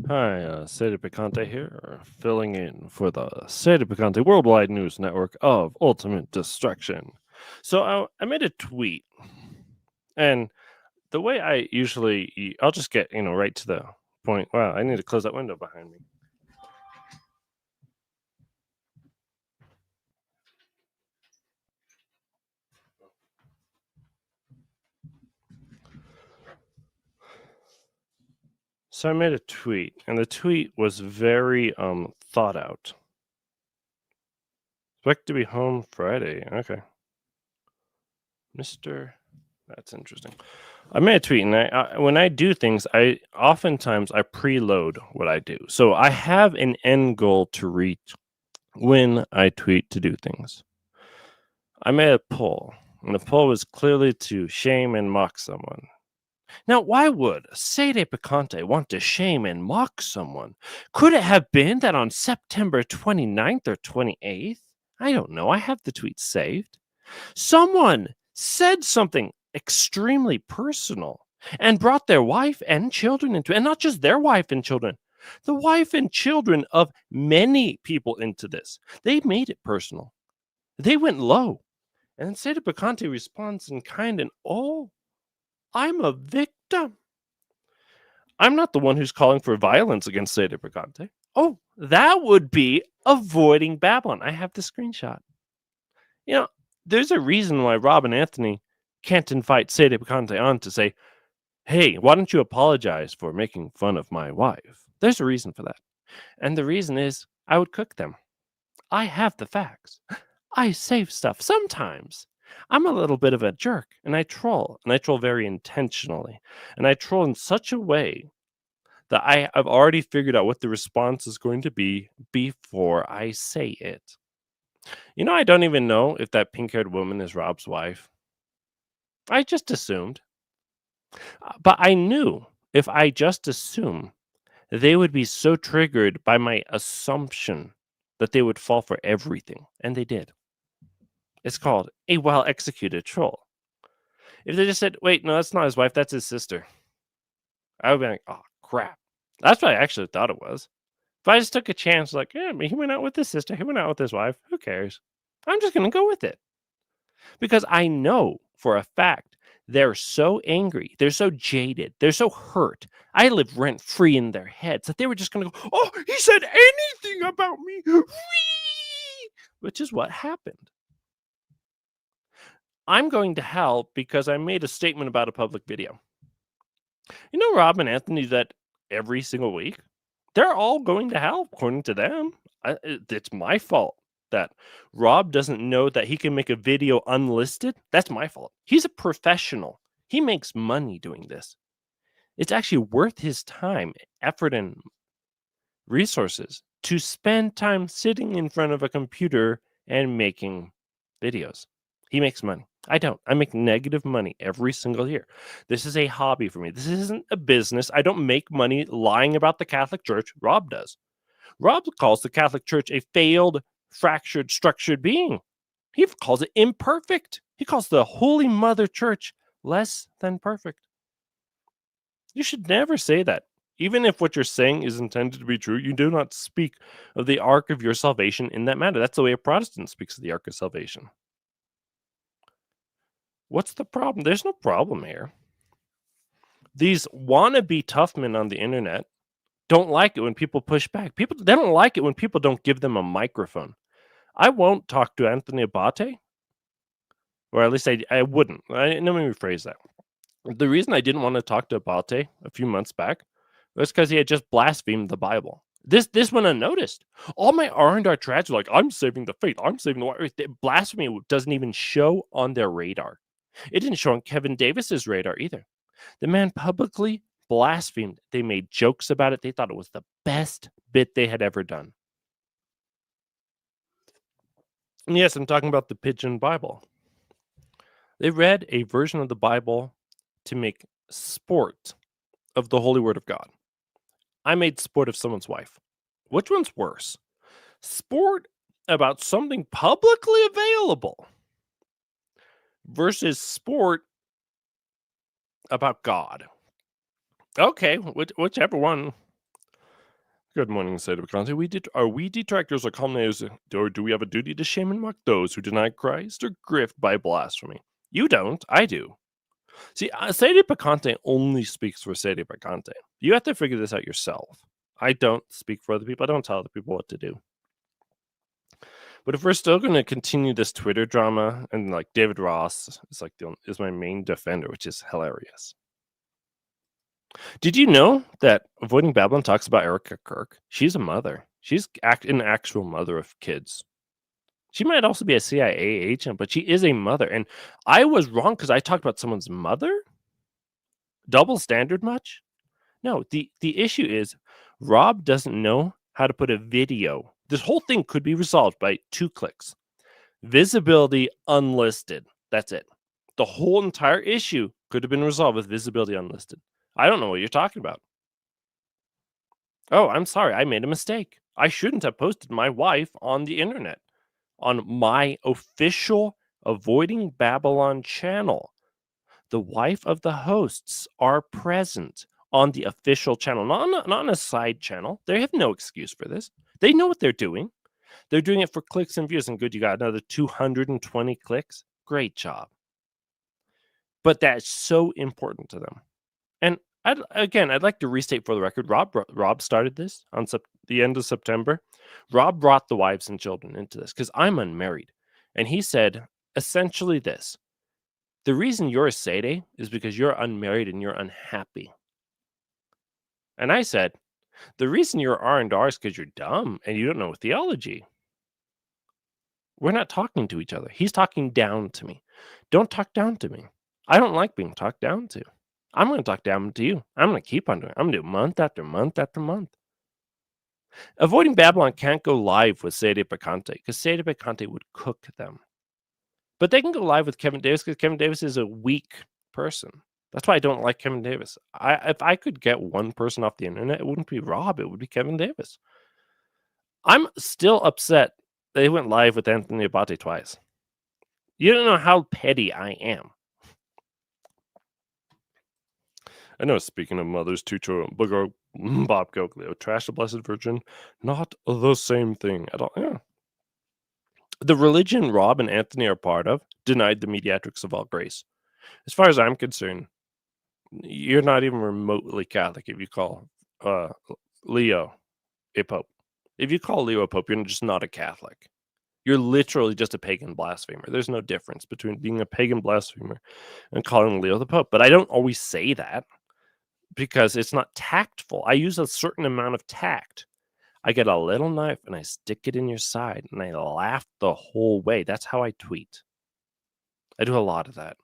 Hi, Sede Picante here, filling in for the Sede Picante Worldwide News Network of Ultimate Destruction. So I made a tweet, and the way I usually, I'll just get right to the point. Wow, I need to close that window behind me. So I made a tweet, and the tweet was very thought out. Expect to be home Friday. Okay, Mister. That's interesting. I made a tweet, and when I do things, I oftentimes I preload what I do, so I have an end goal to reach when I tweet to do things. I made a poll, and the poll was clearly to shame and mock someone. Now, why would Sede Picante want to shame and mock someone? Could it have been that on September 29th or 28th? I don't know. I have the tweet saved. Someone said something extremely personal and brought their wife and children into it, and not just their wife and children, the wife and children of many people into this. They made it personal. They went low. And Sede Picante responds in kind and oh, I'm a victim. I'm not the one who's calling for violence against Sede Picante. Oh, that would be avoiding Babylon. I have the screenshot. You know, there's a reason why Rob and Anthony can't invite Sede Picante on to say, hey, why don't you apologize for making fun of my wife? There's a reason for that. And the reason is I would cook them. I have the facts. I save stuff sometimes. I'm a little bit of a jerk and I troll very intentionally. And I troll in such a way that I've already figured out what the response is going to be before I say it. I don't even know if that pink haired woman is Rob's wife. I just assumed. But I knew if I just assume, they would be so triggered by my assumption that they would fall for everything. And they did. It's called a well executed troll. If they just said, wait, no, that's not his wife, that's his sister, I would be like, oh, crap. That's what I actually thought it was. If I just took a chance, like, yeah, he went out with his sister, he went out with his wife, who cares? I'm just going to go with it. Because I know for a fact they're so angry, they're so jaded, they're so hurt. I live rent free in their heads that they were just going to go, oh, he said anything about me, which is what happened. I'm going to hell because I made a statement about a public video. Rob and Anthony do that every single week. They're all going to hell, according to them. It's my fault that Rob doesn't know that he can make a video unlisted. That's my fault. He's a professional. He makes money doing this. It's actually worth his time, effort, and resources to spend time sitting in front of a computer and making videos. He makes money. I don't. I make negative money every single year. This is a hobby for me. This isn't a business. I don't make money lying about the Catholic Church. Rob does. Rob calls the Catholic Church a failed, fractured, structured being. He calls it imperfect. He calls the Holy Mother Church less than perfect. You should never say that. Even if what you're saying is intended to be true, you do not speak of the ark of your salvation in that manner. That's the way a Protestant speaks of the ark of salvation. What's the problem? There's no problem here. These wannabe tough men on the internet don't like it when people push back. They don't like it when people don't give them a microphone. I won't talk to Anthony Abate, or at least I wouldn't. Let me rephrase that. The reason I didn't want to talk to Abate a few months back was because he had just blasphemed the Bible. This went unnoticed. All my R&R trads are like, I'm saving the faith. I'm saving the water. Blasphemy doesn't even show on their radar. It didn't show on Kevin Davis's radar either. The man publicly blasphemed. They made jokes about it. They thought it was the best bit they had ever done. And yes, I'm talking about the Pigeon Bible. They read a version of the Bible to make sport of the Holy Word of God. I made sport of someone's wife. Which one's worse? Sport about something publicly available versus sport about God. Okay, whichever one Good morning, State of Conte. Are we detractors or calumniators, or do we have a duty to shame and mock those who deny Christ or grift by blasphemy? You don't. I do. See, Sede Picante only speaks for Sede Picante. You have to figure this out yourself. I don't speak for other people. I don't tell other people what to do. But if we're still going to continue this Twitter drama, and like David Ross is my main defender, which is hilarious. Did you know that Avoiding Babylon talks about Erica Kirk? She's a mother. She's an actual mother of kids. She might also be a CIA agent, but she is a mother. And I was wrong because I talked about someone's mother? Double standard much? No, the issue is Rob doesn't know how to put a video. This whole thing could be resolved by 2 clicks. Visibility unlisted. That's it. The whole entire issue could have been resolved with visibility unlisted. I don't know what you're talking about. Oh, I'm sorry. I made a mistake. I shouldn't have posted my wife on the internet, on my official Avoiding Babylon channel. The wife of the hosts are present on the official channel, not on a side channel. They have no excuse for this. They know what they're doing. They're doing it for clicks and views. And good, you got another 220 clicks. Great job. But that's so important to them. And I'd like to restate for the record, Rob started this on the end of September. Rob brought the wives and children into this because I'm unmarried. And he said essentially this: the reason you're a Sede is because you're unmarried and you're unhappy. And I said, the reason you're R&R is because you're dumb and you don't know theology. We're not talking to each other. He's talking down to me. Don't talk down to me. I don't like being talked down to. I'm going to talk down to you. I'm going to keep on doing it. I'm going to do month after month after month. Avoiding Babylon can't go live with Sede Picante because Sede Picante would cook them. But they can go live with Kevin Davis because Kevin Davis is a weak person. That's why I don't like Kevin Davis. If I could get one person off the internet, it wouldn't be Rob. It would be Kevin Davis. I'm still upset they went live with Anthony Abate twice. You don't know how petty I am. I know, speaking of mothers, Tucho, Bob Goglio, trash the Blessed Virgin, not the same thing at all. Yeah. The religion Rob and Anthony are part of denied the mediatrix of all grace. As far as I'm concerned, you're not even remotely Catholic if you call Leo a pope. If you call Leo a pope, you're just not a Catholic. You're literally just a pagan blasphemer. There's no difference between being a pagan blasphemer and calling Leo the pope. But I don't always say that because it's not tactful. I use a certain amount of tact. I get a little knife and I stick it in your side and I laugh the whole way. That's how I tweet. I do a lot of that.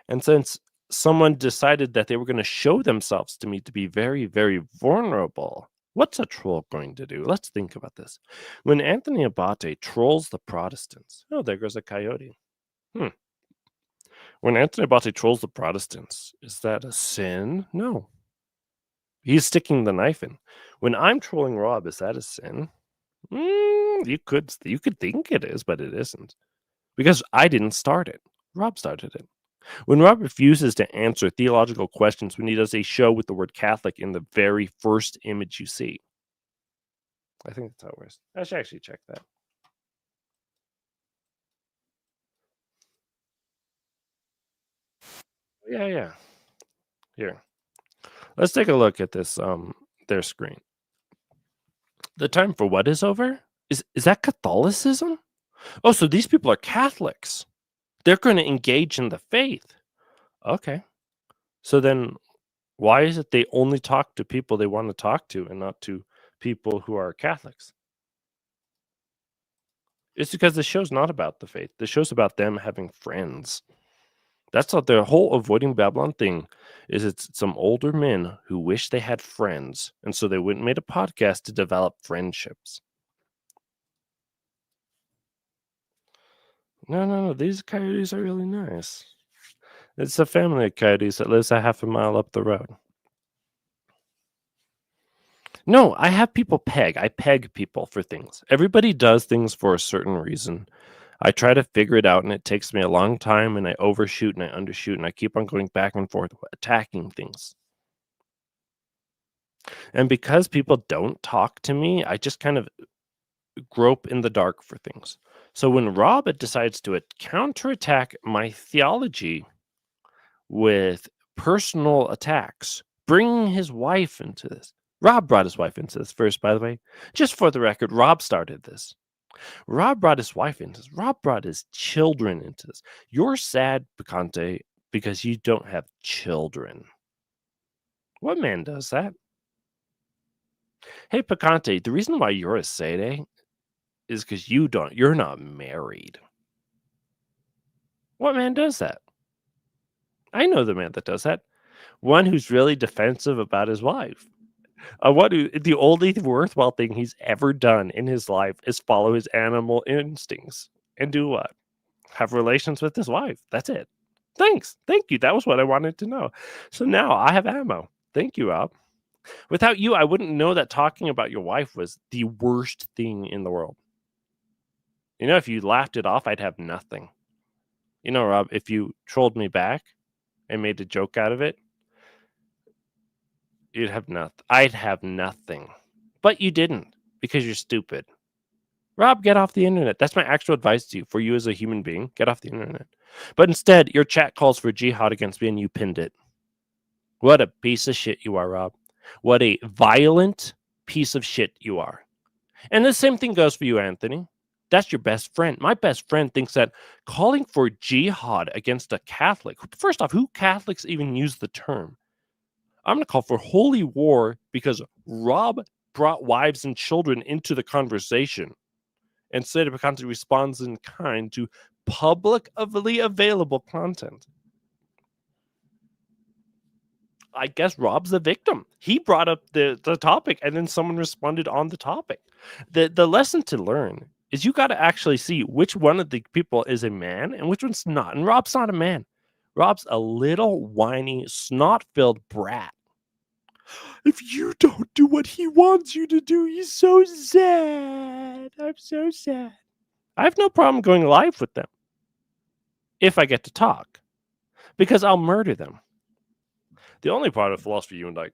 And since someone decided that they were going to show themselves to me to be very, very vulnerable, what's a troll going to do? Let's think about this. When Anthony Abate trolls the Protestants, oh, there goes a coyote. When Anthony Abate trolls the Protestants, is that a sin? No. He's sticking the knife in. When I'm trolling Rob, is that a sin? You could think it is, but it isn't. Because I didn't start it. Rob started it. When Rob refuses to answer theological questions when he does a show with the word Catholic in the very first image you see. I think that's how it works. I should actually check that. Yeah. Here. Let's take a look at this their screen. The time for what is over? Is that Catholicism? Oh, so these people are Catholics. They're going to engage in the faith. Okay. So then why is it they only talk to people they want to talk to and not to people who are Catholics? It's because the show's not about the faith. The show's about them having friends. That's what the whole Avoiding Babylon thing is. It's some older men who wish they had friends, and so they went and made a podcast to develop friendships. No. These coyotes are really nice. It's a family of coyotes that lives a half a mile up the road. No, I have people peg. I peg people for things. Everybody does things for a certain reason. I try to figure it out, and it takes me a long time, and I overshoot and I undershoot, and I keep on going back and forth, attacking things. And because people don't talk to me, I just kind of grope in the dark for things. So when Rob decides to counterattack my theology with personal attacks, bringing his wife into this. Rob brought his wife into this first, by the way. Just for the record, Rob started this. Rob brought his wife into this. Rob brought his children into this. You're sad, Picante, because you don't have children. What man does that? Hey, Picante, the reason why you're a Sede is because you're not married. What man does that? I know the man that does that. One who's really defensive about his wife. The only worthwhile thing he's ever done in his life is follow his animal instincts and do what? Have relations with his wife. That's it. Thanks. Thank you. That was what I wanted to know. So now I have ammo. Thank you, Rob. Without you, I wouldn't know that talking about your wife was the worst thing in the world. You know, if you laughed it off, I'd have nothing. You know, Rob, if you trolled me back and made a joke out of it, you'd have nothing. I'd have nothing. But you didn't because you're stupid. Rob, get off the internet. That's my actual advice to you for you as a human being. Get off the internet. But instead, your chat calls for jihad against me and you pinned it. What a piece of shit you are, Rob. What a violent piece of shit you are. And the same thing goes for you, Anthony. That's your best friend. My best friend thinks that calling for jihad against a Catholic, first off, who Catholics even use the term? I'm going to call for holy war because Rob brought wives and children into the conversation. Instead, Picante responds in kind to publicly available content. I guess Rob's the victim. He brought up the topic and then someone responded on the topic. The lesson to learn is you got to actually see which one of the people is a man and which one's not. And Rob's not a man. Rob's a little whiny, snot-filled brat. If you don't do what he wants you to do, he's so sad. I'm so sad. I have no problem going live with them if I get to talk because I'll murder them. The only part of philosophy you and the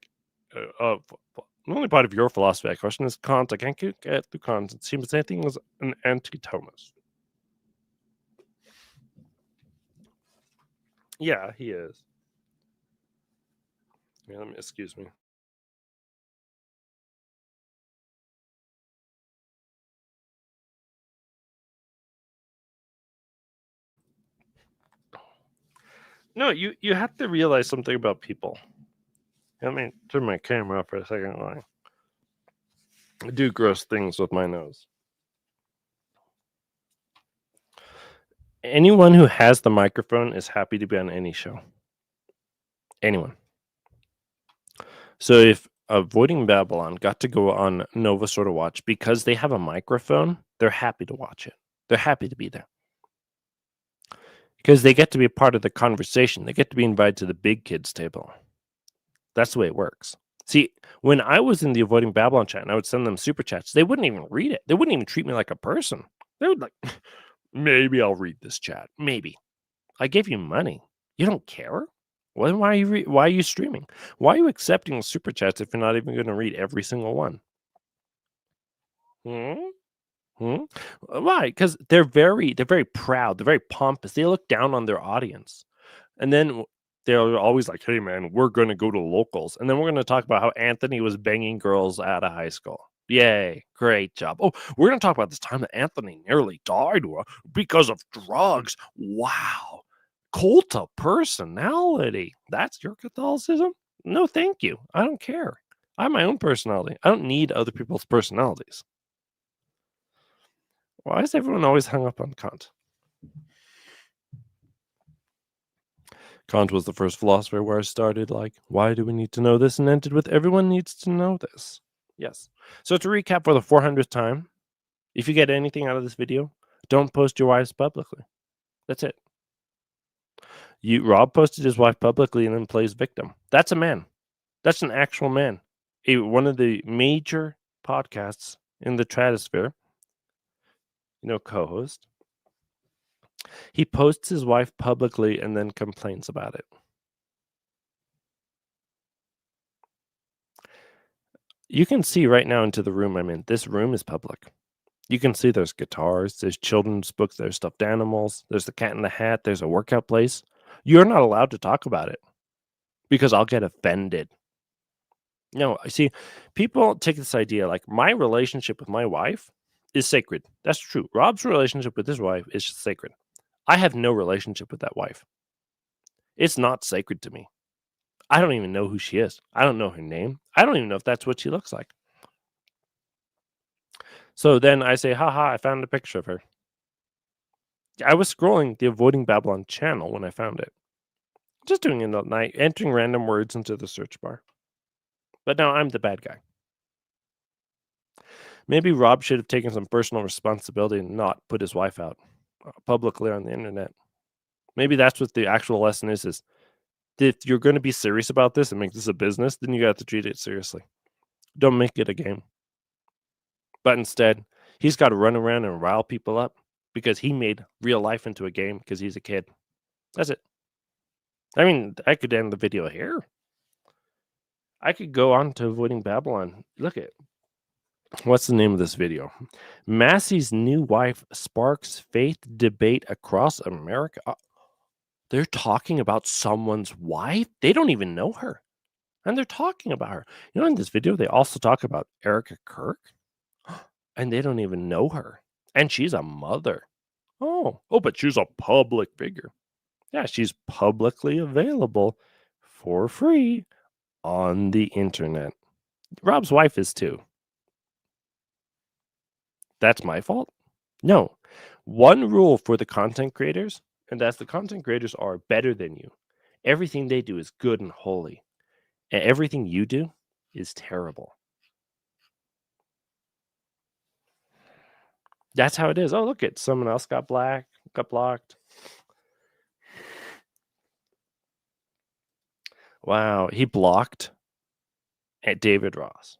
only part of your philosophy I question is Kant. I can't get through Kant. It seems anything was an anti-Thomas. Yeah, he is. Yeah, excuse me. No, you have to realize something about people. Let me turn my camera up for a second. I do gross things with my nose. Anyone who has the microphone is happy to be on any show. Anyone. So if Avoiding Babylon got to go on Nova Sort of Watch because they have a microphone, they're happy to watch it. They're happy to be there. Because they get to be a part of the conversation. They get to be invited to the big kids table. That's the way it works. See, when I was in the Avoiding Babylon chat and I would send them super chats, they wouldn't even read it. They wouldn't even treat me like a person. They would like, maybe I'll read this chat. Maybe. I gave you money. You don't care? Well, why are you streaming? Why are you accepting super chats if you're not even going to read every single one? Why? Because they're very proud. They're very pompous. They look down on their audience, and then they're always like, "Hey, man, we're going to go to locals," and then we're going to talk about how Anthony was banging girls out of high school. Yay, great job. Oh, we're going to talk about this time that Anthony nearly died because of drugs. Wow. Cult of personality. That's your Catholicism? No, thank you. I don't care. I have my own personality. I don't need other people's personalities. Why is everyone always hung up on Kant? Kant was the first philosopher where I started like, why do we need to know this? And ended with, everyone needs to know this. Yes. So to recap for the 400th time, if you get anything out of this video, don't post your wives publicly. That's it. Rob posted his wife publicly and then plays victim. That's a man. That's an actual man. One of the major podcasts in the Tratosphere, co-host. He posts his wife publicly and then complains about it. You can see right now into the room I'm in. This room is public. You can see there's guitars, there's children's books, there's stuffed animals, there's the Cat in the Hat, there's a workout place. You're not allowed to talk about it because I'll get offended. No, I see, people take this idea like my relationship with my wife is sacred. That's true. Rob's relationship with his wife is sacred. I have no relationship with that wife. It's not sacred to me. I don't even know who she is. I don't know her name. I don't even know if that's what she looks like. So then I say, haha, I found a picture of her. I was scrolling the Avoiding Babylon channel when I found it. Just doing it at night, entering random words into the search bar. But now I'm the bad guy. Maybe Rob should have taken some personal responsibility and not put his wife out publicly on the internet. Maybe that's what the actual lesson is if you're going to be serious about this and make this a business, then you got to treat it seriously. Don't make it a game. But instead, he's got to run around and rile people up because he made real life into a game because he's a kid. That's it. I mean, I could end the video here. I could go on to Avoiding Babylon. Look at what's the name of this video? Massey's new wife sparks faith debate across America. They're talking about someone's wife. They don't even know her. And they're talking about her. You know, in this video, they also talk about Erica Kirk. And they don't even know her. And she's a mother. Oh, but she's a public figure. Yeah, she's publicly available for free on the internet. Rob's wife is too. That's my fault? No. One rule for the content creators, and that's the content creators are better than you. Everything they do is good and holy. And everything you do is terrible. That's how it is. Oh, look at someone else got blocked. Wow, he blocked at David Ross.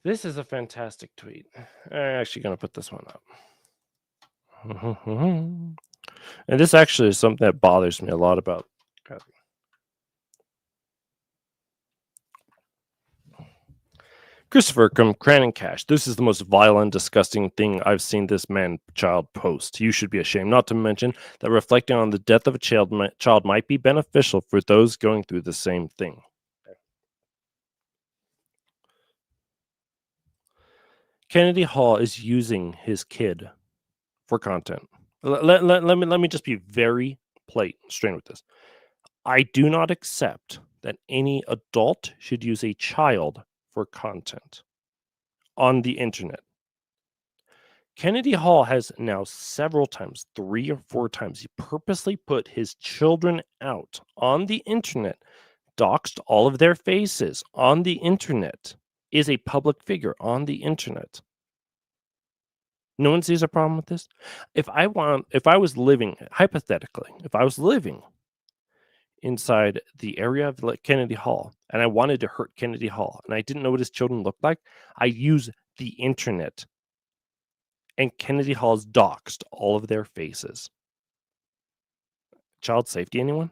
This is a fantastic tweet. I'm actually going to put this one up. And this actually is something that bothers me a lot about Christopher Cranon Cash. This is the most violent, disgusting thing I've seen this man-child post. You should be ashamed. Not to mention that reflecting on the death of a child might be beneficial for those going through the same thing. Kennedy Hall is using his kid for content. Let me just be very straight with this. I do not accept that any adult should use a child for content on the internet. Kennedy Hall has now several times, 3 or 4 times, he purposely put his children out on the internet, doxed all of their faces on the internet, is a public figure on the internet. No one sees a problem with this? If I was living, hypothetically, if I was living inside the area of Kennedy Hall and I wanted to hurt Kennedy Hall and I didn't know what his children looked like, I use the internet. And Kennedy Hall's doxed all of their faces. Child safety, anyone?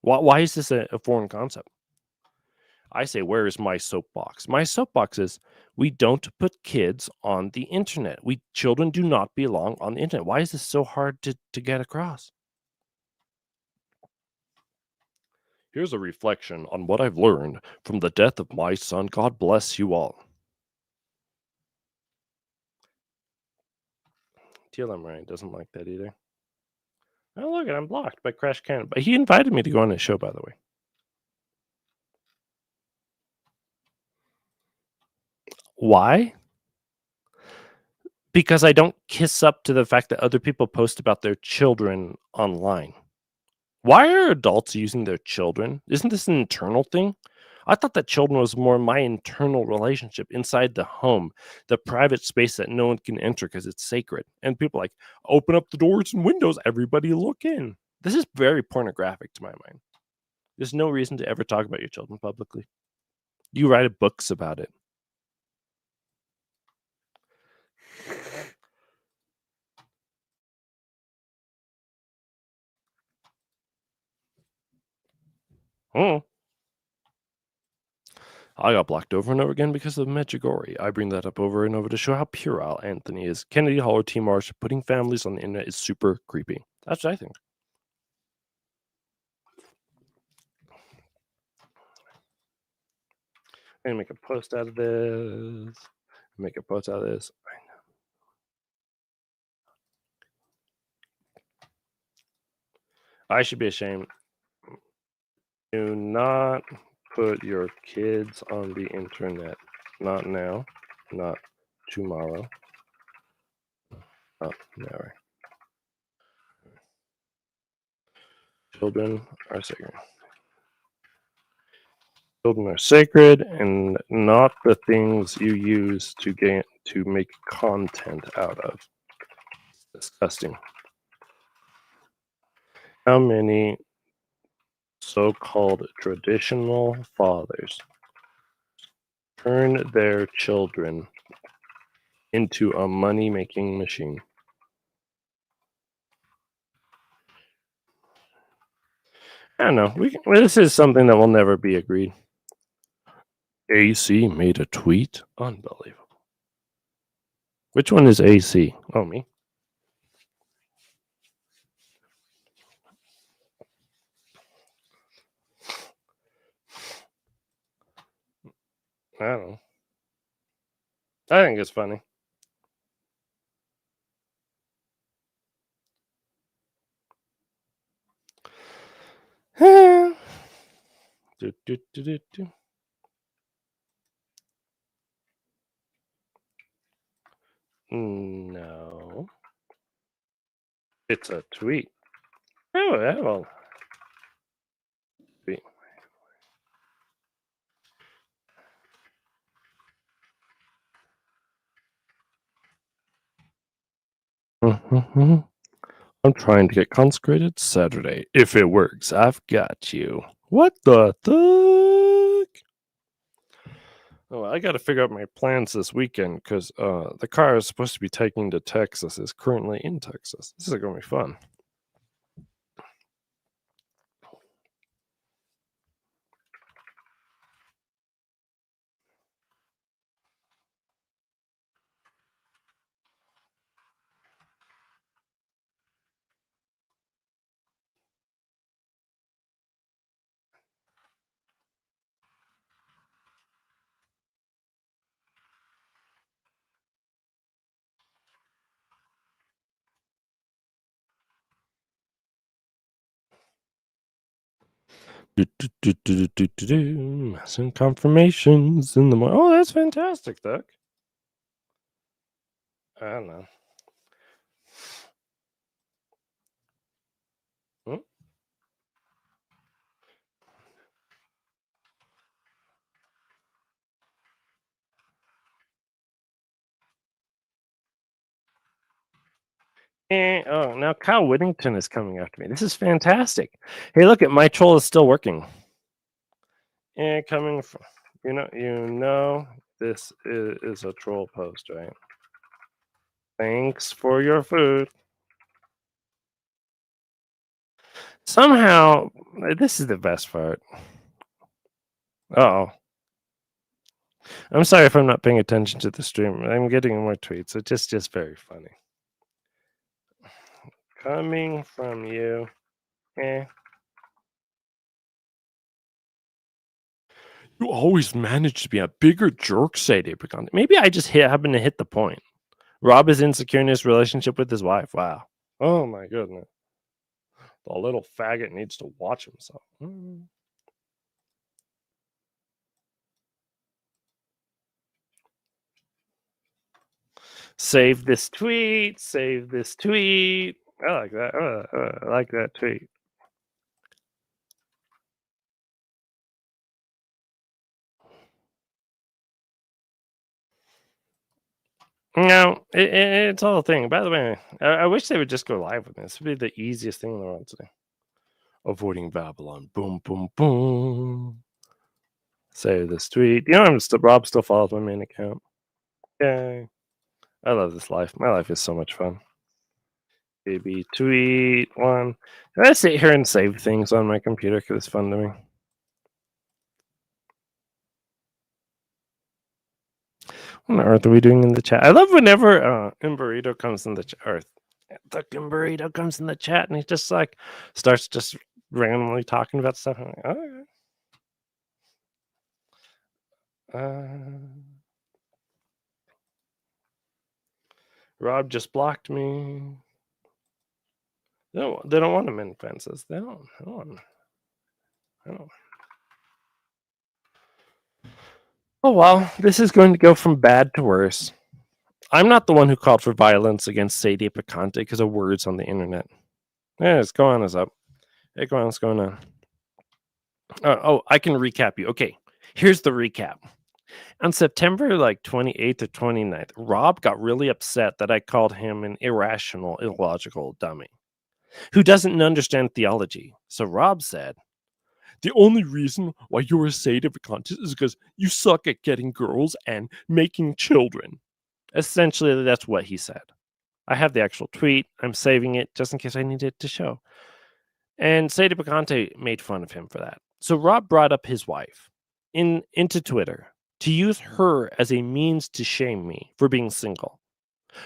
Why is this a foreign concept? I say, where is my soapbox? My soapbox is we don't put kids on the internet. Children do not belong on the internet. Why is this so hard to get across? Here's a reflection on what I've learned from the death of my son. God bless you all. TLM Ryan doesn't like that either. Oh, look, I'm blocked by Crash Cannon. But he invited me to go on his show, by the way. Why? Because I don't kiss up to the fact that other people post about their children online. Why are adults using their children? Isn't this an internal thing? I thought that children was more my internal relationship inside the home, the private space that no one can enter because it's sacred. And people like open up the doors and windows, everybody look in. This is very pornographic to my mind. There's no reason to ever talk about your children publicly. You write books about it. Mm. I got blocked over and over again because of Medjugorje. I bring that up over and over to show how puerile Anthony is. Kennedy Hall or Team Marsh putting families on the internet is super creepy. That's what I think. I'm gonna make a post out of this. Make a post out of this. I should be ashamed. Do not put your kids on the internet. Not now. Not tomorrow. Not never. Children are sacred. Children are sacred and not the things you use to make content out of. Disgusting. How many so-called traditional fathers turn their children into a money-making machine? I don't know. This is something that will never be agreed. AC made a tweet. Unbelievable. Which one is AC? Oh, me. I don't know. I think it's funny. Do, do, do, do, do. No. It's a tweet. Oh, yeah, well. Tweet. I'm trying to get consecrated Saturday. If it works, I've got you. What the fuck? Oh, I got to figure out my plans this weekend because the car I was supposed to be taking to Texas is currently in Texas. This is going to be fun. Some confirmations in the morning. Oh, that's fantastic, Doc. I don't know. Hmm? Oh, now Kyle Whittington is coming after me. This is fantastic. Hey, look at my troll is still working. Coming from you know this is a troll post, right? Thanks for your food. Somehow, this is the best part. Oh, I'm sorry if I'm not paying attention to the stream. I'm getting more tweets. It's just very funny. Coming from you. You always manage to be a bigger jerk, say Apricon. Maybe I just happen to hit the point. Rob is insecure in his relationship with his wife. Wow. Oh my goodness. The little faggot needs to watch himself. Save this tweet. Save this tweet. I like that. I like that tweet. No, it's all a thing. By the way, I wish they would just go live with this. It would be the easiest thing in the world to do. Avoiding Babylon. Boom, boom, boom. Save this tweet. You know, Rob still follows my main account. Yay. I love this life. My life is so much fun. Baby tweet one. I sit here and save things on my computer because it's fun to me. on earth are we doing in the chat? I love whenever Imburrito comes in the Earth. The Imburrito comes in the chat and he just like starts just randomly talking about stuff. I'm like, oh, Rob just blocked me. No, they don't want to mend fences. They don't. I don't. Oh well, this is going to go from bad to worse. I'm not the one who called for violence against Sadie Picante because of words on the internet. Yeah, what's going on? Is up. Hey, go on. What's going on? I can recap you. Okay, here's the recap. On September 28th or 29th, Rob got really upset that I called him an irrational, illogical dummy who doesn't understand theology. So Rob said, the only reason why you're a Sadie Picante is because you suck at getting girls and making children. Essentially, that's what he said. I have the actual tweet. I'm saving it just in case I need it to show. And Sadie Picante made fun of him for that. So Rob brought up his wife into Twitter to use her as a means to shame me for being single.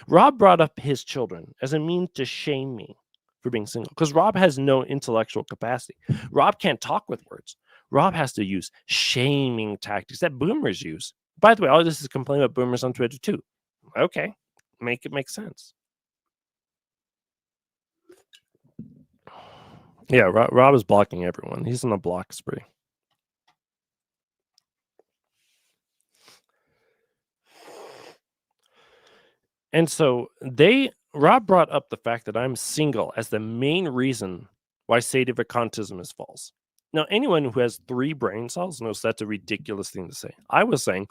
Rob brought up his children as a means to shame me for being single because Rob has no intellectual capacity. Rob can't talk with words. Rob has to use shaming tactics that boomers use. By the way, all this is complaining about boomers on Twitter too. Okay, make it make sense. Yeah, Rob is blocking everyone. He's on a block spree. And so Rob brought up the fact that I'm single as the main reason why Sadevicantism is false. Now, anyone who has 3 brain cells knows that's a ridiculous thing to say. I was saying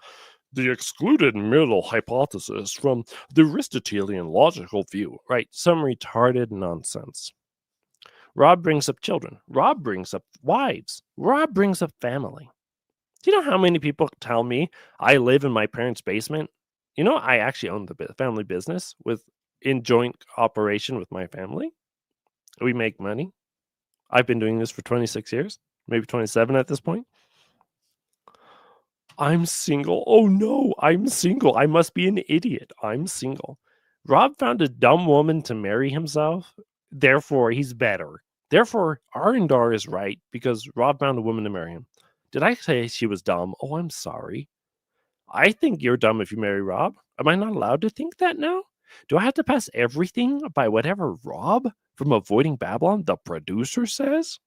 the excluded middle hypothesis from the Aristotelian logical view, right? Some retarded nonsense. Rob brings up children. Rob brings up wives. Rob brings up family. Do you know how many people tell me I live in my parents' basement? You know, I actually own the family business in joint operation with my family. We make money. I've been doing this for 26 years, maybe 27 at this point. I'm single. Oh no, I'm single. I must be an idiot. I'm single. Rob found a dumb woman to marry himself. Therefore, he's better. Therefore, Arendar is right because Rob found a woman to marry him. Did I say she was dumb? Oh, I'm sorry. I think you're dumb if you marry Rob. Am I not allowed to think that now? Do I have to pass everything by whatever Rob from Avoiding Babylon, the producer, says?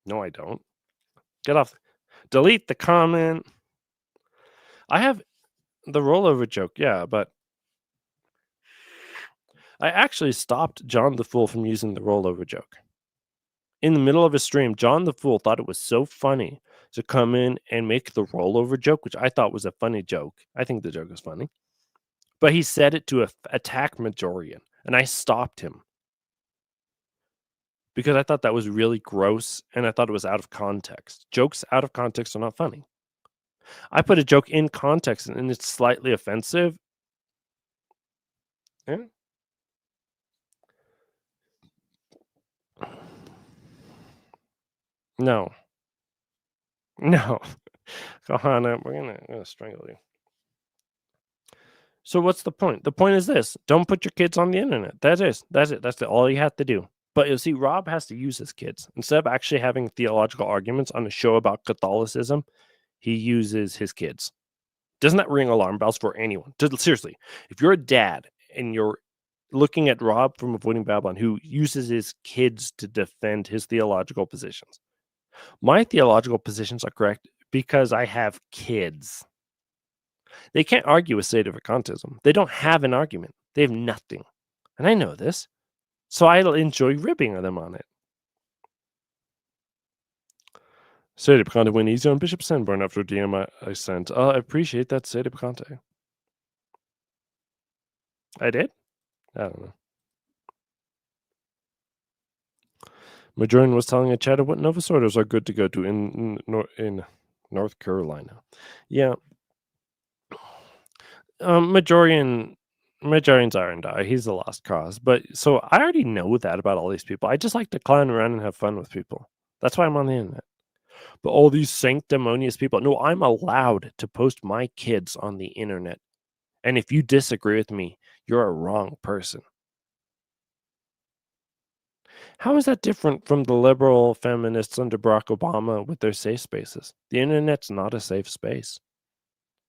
No, I don't. Get off. Delete the comment. I have the rollover joke, yeah, but I actually stopped John the Fool from using the rollover joke. In the middle of a stream, John the Fool thought it was so funny to come in and make the rollover joke, which I thought was a funny joke. I think the joke is funny. But he said it to attack Majorian, and I stopped him. Because I thought that was really gross, and I thought it was out of context. Jokes out of context are not funny. I put a joke in context, and it's slightly offensive. Yeah. No. No. Kahana, we're gonna strangle you. So what's the point? The point is this: don't put your kids on the internet. That's it. That's all you have to do. But you see, Rob has to use his kids instead of actually having theological arguments on a show about Catholicism. He uses his kids. Doesn't that ring alarm bells for anyone? Seriously, if you're a dad and you're looking at Rob from Avoiding Babylon, who uses his kids to defend his theological positions, my theological positions are correct because I have kids. They can't argue with Sadevicantism. They don't have an argument. They have nothing. And I know this. So I enjoy ribbing them on it. Sadepicante went easy on Bishop Sanborn after DM I sent. I appreciate that, Sadepicante. I did? I don't know. Majorian was telling a chat of what Novus Orders are good to go to in North Carolina. Yeah. Majorian's Arendar. He's the lost cause. But so I already know that about all these people. I just like to clown around and have fun with people. That's why I'm on the internet. But all these sanctimonious people. No, I'm allowed to post my kids on the internet. And if you disagree with me, you're a wrong person. How is that different from the liberal feminists under Barack Obama with their safe spaces? The internet's not a safe space.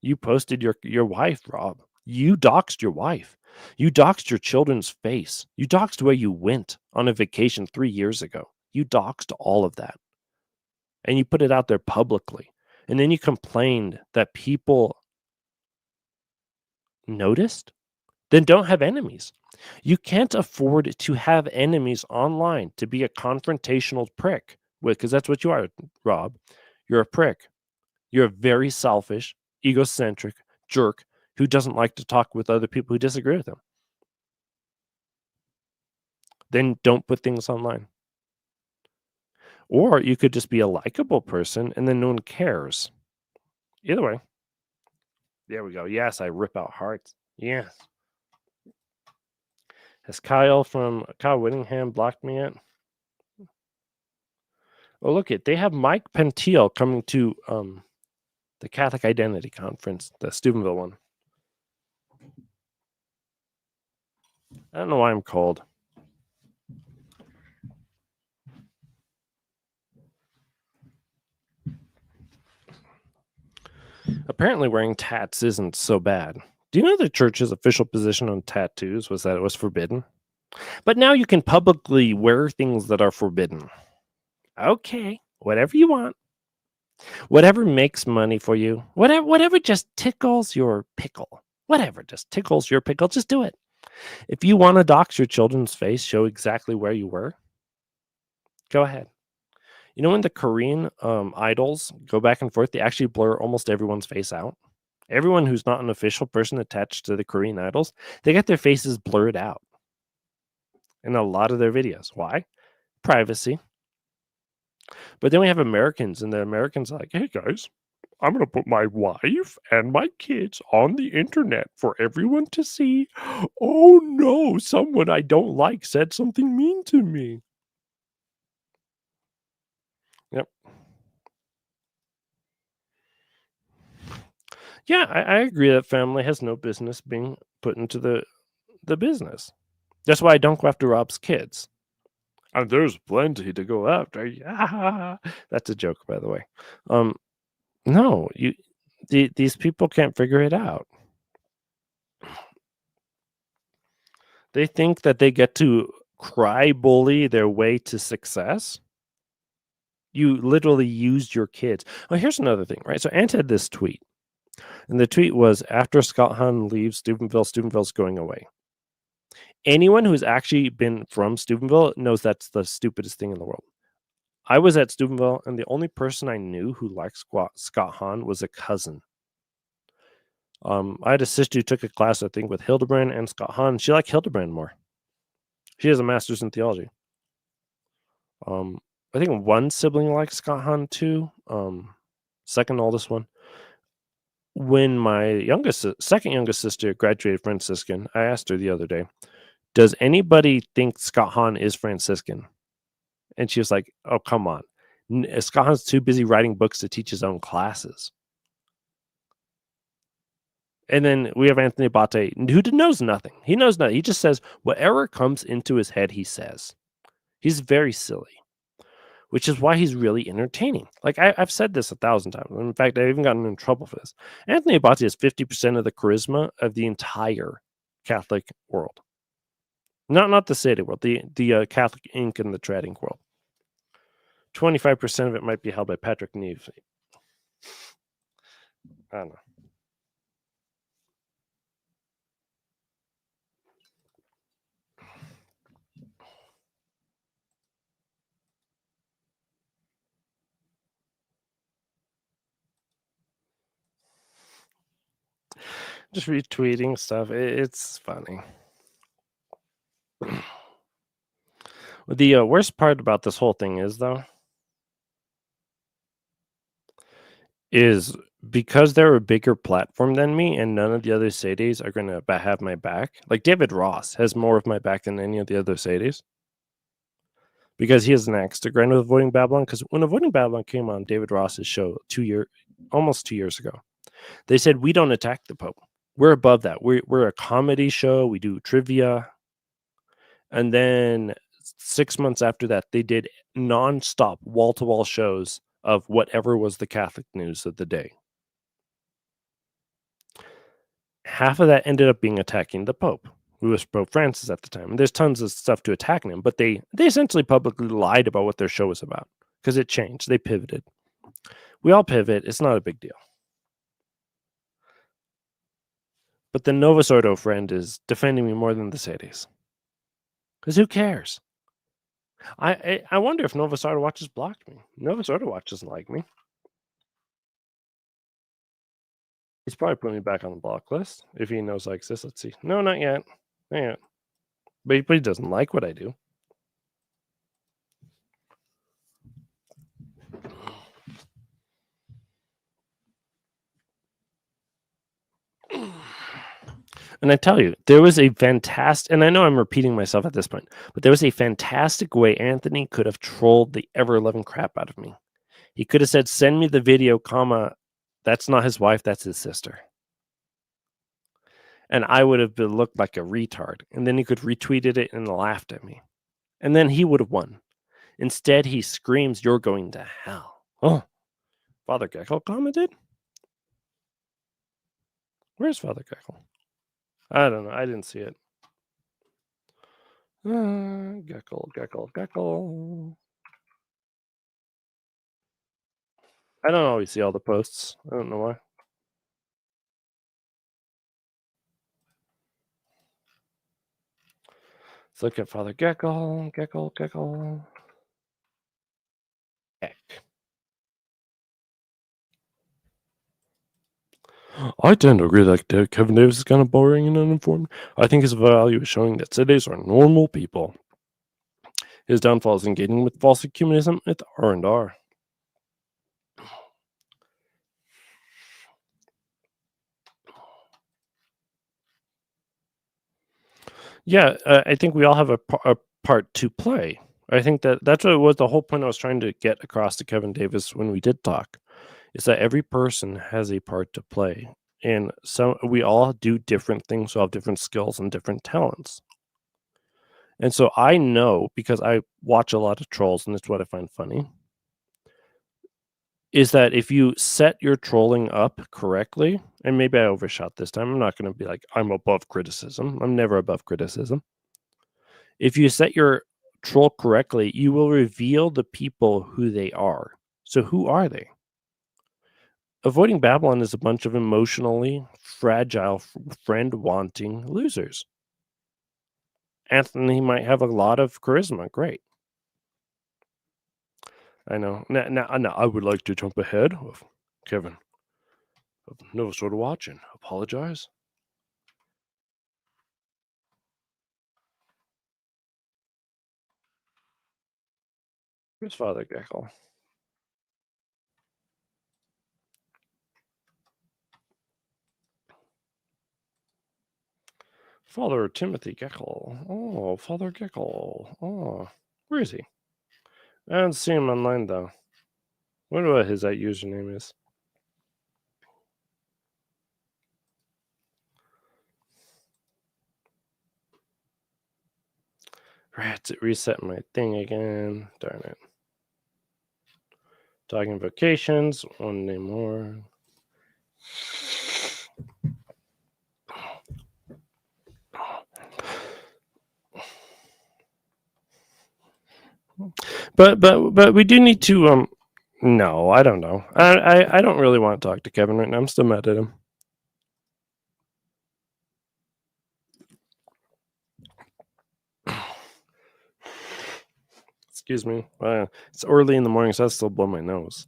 You posted your wife, Rob. You doxed your wife. You doxed your children's face. You doxed where you went on a vacation 3 years ago. You doxed all of that. And you put it out there publicly. And then you complained that people noticed? Then don't have enemies. You can't afford to have enemies online, to be a confrontational prick, because that's what you are, Rob. You're a prick. You're a very selfish, egocentric jerk who doesn't like to talk with other people who disagree with him. Then don't put things online. Or you could just be a likable person and then no one cares. Either way. There we go. Yes, I rip out hearts. Yes. Has Kyle Whittingham blocked me yet? Oh, look it. They have Mike Pentiel coming to the Catholic Identity Conference, the Steubenville one. I don't know why I'm cold. Apparently wearing tats isn't so bad. Do you know the church's official position on tattoos was that it was forbidden? But now you can publicly wear things that are forbidden. Okay, whatever you want. Whatever makes money for you. Whatever just tickles your pickle. Whatever just tickles your pickle, just do it. If you want to dox your children's face, show exactly where you were. Go ahead. You know when the Korean idols go back and forth, they actually blur almost everyone's face out. Everyone who's not an official person attached to the Korean idols, they get their faces blurred out in a lot of their videos. Why? Privacy. But then we have Americans, and the Americans are like, hey guys, I'm going to put my wife and my kids on the internet for everyone to see. Oh no, someone I don't like said something mean to me. Yep. Yeah, I agree that family has no business being put into the business. That's why I don't go after Rob's kids. And there's plenty to go after. Yeah, that's a joke, by the way. No, these people can't figure it out. They think that they get to cry bully their way to success. You literally used your kids. Well, here's another thing, right? So Ant had this tweet, and the tweet was, after Scott Hahn leaves Steubenville, Steubenville's going away. Anyone who's actually been from Steubenville knows that's the stupidest thing in the world. I was at Steubenville, and the only person I knew who liked Scott Hahn was a cousin. I had a sister who took a class, I think, with Hildebrand and Scott Hahn. She liked Hildebrand more. She has a master's in theology. I think one sibling likes Scott Hahn too. Second oldest one. When my second youngest sister graduated Franciscan, I asked her the other day, does anybody think Scott Hahn is Franciscan? And she was like, oh, come on. Scott Hahn's too busy writing books to teach his own classes. And then we have Anthony Abate, who knows nothing. He knows nothing. He just says whatever comes into his head, he says. He's very silly, which is why he's really entertaining. Like, I've said this 1,000 times. In fact, I've even gotten in trouble for this. Anthony Abate has 50% of the charisma of the entire Catholic world. Not the city world, the Catholic ink and the trad ink world. 25% of it might be held by Patrick Neve. I don't know. Just retweeting stuff. It's funny. The worst part about this whole thing is, though, is because they're a bigger platform than me and none of the other Sadies are going to have my back. Like David Ross has more of my back than any of the other Sadies. because he has an axe to grind with Avoiding Babylon. Because when Avoiding Babylon came on David Ross's show almost 2 years ago, they said, we don't attack the Pope. We're above that. We're a comedy show. We do trivia. And then 6 months after that, they did nonstop wall-to-wall shows of whatever was the Catholic news of the day. Half of that ended up being attacking the Pope, who was Pope Francis at the time. And there's tons of stuff to attacking him, but they essentially publicly lied about what their show was about because it changed. They pivoted. We all pivot. It's not a big deal. But the Novus Ordo friend is defending me more than the Sedis. Because who cares? I wonder if Novus Ordo Watch has blocked me. Novus Ordo Watch doesn't like me. He's probably putting me back on the block list if he knows I exist. Let's see. No, not yet. Not yet. But he doesn't like what I do. And I tell you, there was a fantastic, and I know I'm repeating myself at this point, but there was a fantastic way Anthony could have trolled the ever-loving crap out of me. He could have said, send me the video, comma, that's not his wife, that's his sister. And I would have looked like a retard. And then he could retweeted it and laughed at me. And then he would have won. Instead, he screams, you're going to hell. Oh, Father Geckel commented? Where's Father Geckel? I don't know. I didn't see it. Geckel. I don't always see all the posts. I don't know why. Let's look at Father Geckel. Heck. I tend to agree that Kevin Davis is kind of boring and uninformed. I think his value is showing that Sedis are normal people. His downfall is engaging with false ecumenism with R&R. Yeah, I think we all have a part to play. I think that's what was the whole point I was trying to get across to Kevin Davis when we did talk, is that every person has a part to play. And so we all do different things, we all have different skills and different talents. And so I know, because I watch a lot of trolls, and it's what I find funny, is that if you set your trolling up correctly, and maybe I overshot this time, I'm not going to be like, I'm above criticism. I'm never above criticism. If you set your troll correctly, you will reveal the people who they are. So who are they? Avoiding Babylon is a bunch of emotionally fragile, friend-wanting losers. Anthony might have a lot of charisma. Great. I know. Now, I would like to jump ahead of Kevin. No sort of watching. Apologize. Where's Father Geckel? Father Timothy Geckel. Oh, Father Geckel. Oh, where is he? I don't see him online though. I wonder what his username is. Right, it reset my thing again. Darn it. Talking vocations. One day more. But we do need to no, I don't know. I don't really want to talk to Kevin right now. I'm still mad at him. Excuse me. It's early in the morning, so I still blow my nose.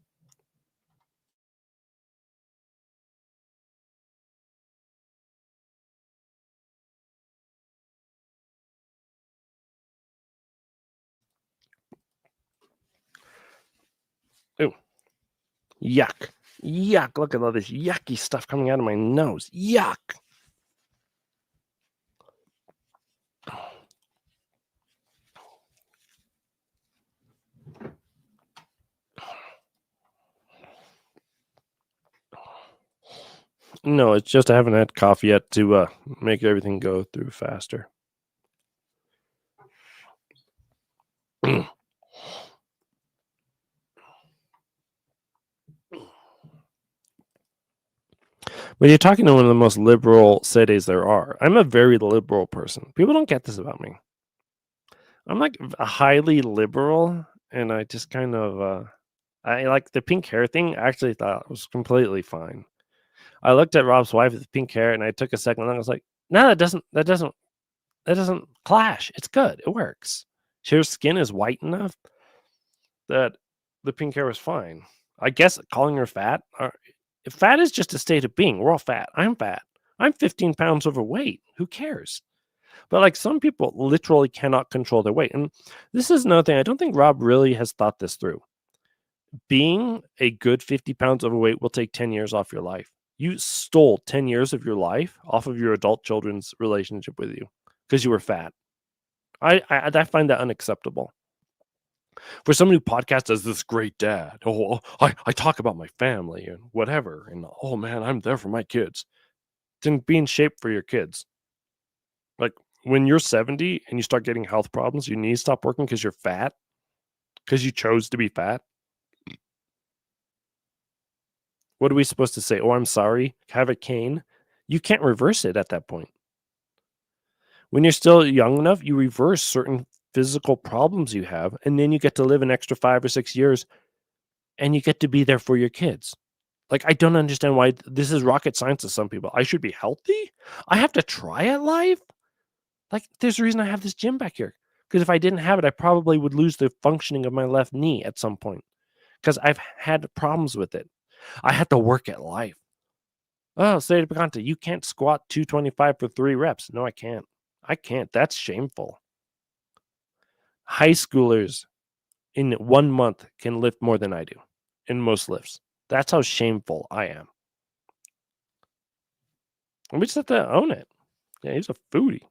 Ooh. Yuck. Yuck. Look at all this yucky stuff coming out of my nose. Yuck. No, it's just I haven't had coffee yet to make everything go through faster. But you're talking to one of the most liberal cities there are. I'm a very liberal person. People don't get this about me. I'm like a highly liberal, and I just kind of I like the pink hair thing. I actually thought it was completely fine. I looked at Rob's wife with pink hair, and I took a second, and I was like, "No, that doesn't clash. It's good. It works. Her skin is white enough that the pink hair was fine. I guess calling her fat, fat is just a state of being. We're all fat. I'm fat. I'm 15 pounds overweight. Who cares? But like some people literally cannot control their weight. And this is another thing. I don't think Rob really has thought this through. Being a good 50 pounds overweight will take 10 years off your life. You stole 10 years of your life off of your adult children's relationship with you because you were fat. I find that unacceptable. For someone who podcasts as this great dad, oh, I talk about my family and whatever, and oh man, I'm there for my kids. Then be in shape for your kids. Like when you're 70 and you start getting health problems, your knees stop working because you're fat, because you chose to be fat. What are we supposed to say? Oh, I'm sorry. Have a cane. You can't reverse it at that point. When you're still young enough, you reverse certain physical problems you have, and then you get to live an extra 5 or 6 years and you get to be there for your kids. Like, I don't understand why this is rocket science to some people. I should be healthy? I have to try at life? Like, there's a reason I have this gym back here. Because if I didn't have it, I probably would lose the functioning of my left knee at some point. Because I've had problems with it. I had to work at life. Oh, Sede Picante, you can't squat 225 for 3 reps. No, I can't. I can't. That's shameful. High schoolers in 1 month can lift more than I do in most lifts. That's how shameful I am. And we just have to own it. Yeah, he's a foodie.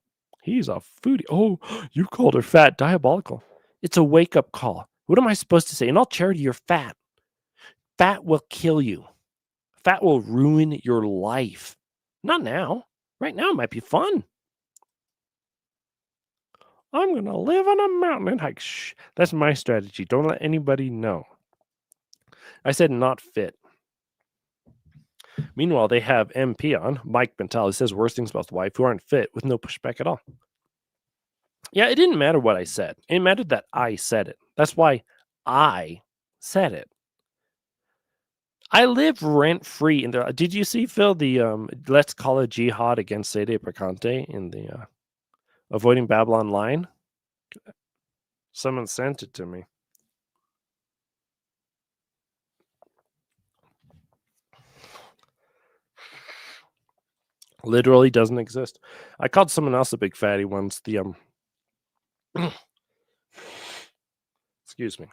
He's a foodie. Oh, you called her fat. Diabolical. It's a wake up call. What am I supposed to say? In all charity, you're fat. Fat will kill you. Fat will ruin your life. Not now. Right now, it might be fun. I'm going to live on a mountain and hike. Shh. That's my strategy. Don't let anybody know. I said not fit. Meanwhile, they have MP on, Mike Bentel. He says worse things about the wife who aren't fit with no pushback at all. Yeah, it didn't matter what I said. It mattered that I said it. That's why I said it. I live rent free in there. Did you see, Phil, the Let's Call a Jihad against Sede Picante in the Avoiding Babylon line? Someone sent it to me. Literally doesn't exist. I called someone else a big fatty once. The excuse me.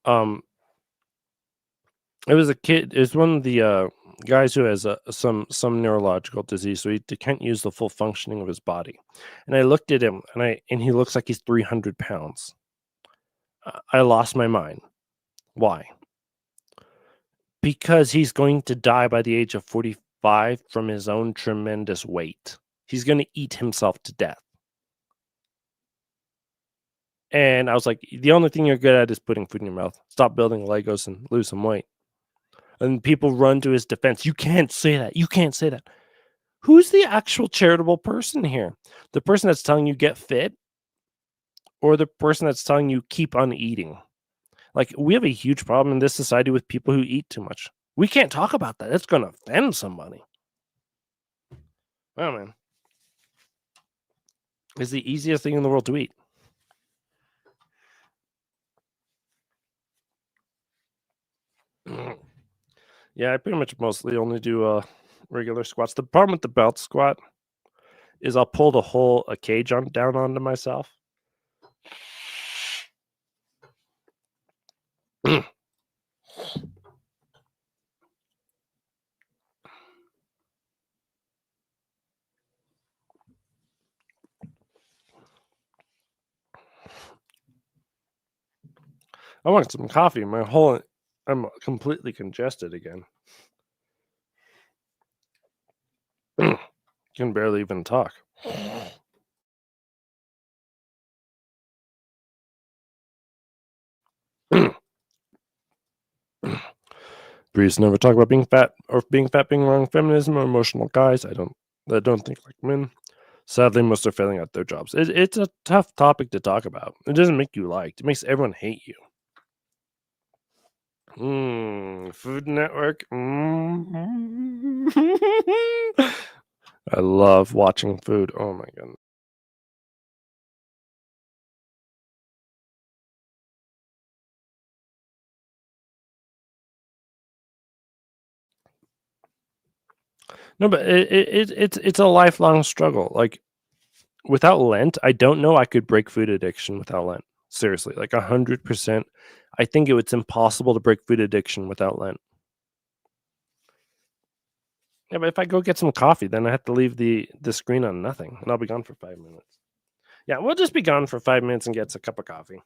um, it was a kid. It was one of the guys who has some neurological disease, so he can't use the full functioning of his body. And I looked at him, and he looks like he's 300 pounds. I lost my mind. Why? Because he's going to die by the age of 45 from his own tremendous weight. He's going to eat himself to death. And I was like, the only thing you're good at is putting food in your mouth. Stop building Legos and lose some weight. And people run to his defense. You can't say that. You can't say that. Who's the actual charitable person here? The person that's telling you get fit, or the person that's telling you keep on eating? Like, we have a huge problem in this society with people who eat too much. We can't talk about that. It's going to offend somebody. Oh, man. It's the easiest thing in the world to eat. Yeah, I pretty much mostly only do regular squats. The problem with the belt squat is I'll pull the whole cage down onto myself. I want some coffee. I'm completely congested again. Can barely even talk. Priests never talk about being fat or being fat being wrong. Feminism or emotional guys. I don't think like men. Sadly, most are failing at their jobs. It's a tough topic to talk about. It doesn't make you liked. It makes everyone hate you. Food Network. I love watching food. Oh my goodness. No, but it's a lifelong struggle. Like without Lent, I don't know I could break food addiction without Lent. Seriously, like 100%. I think it's impossible to break food addiction without Lent. Yeah, but if I go get some coffee, then I have to leave the screen on nothing, and I'll be gone for 5 minutes. Yeah, we'll just be gone for 5 minutes and get a cup of coffee.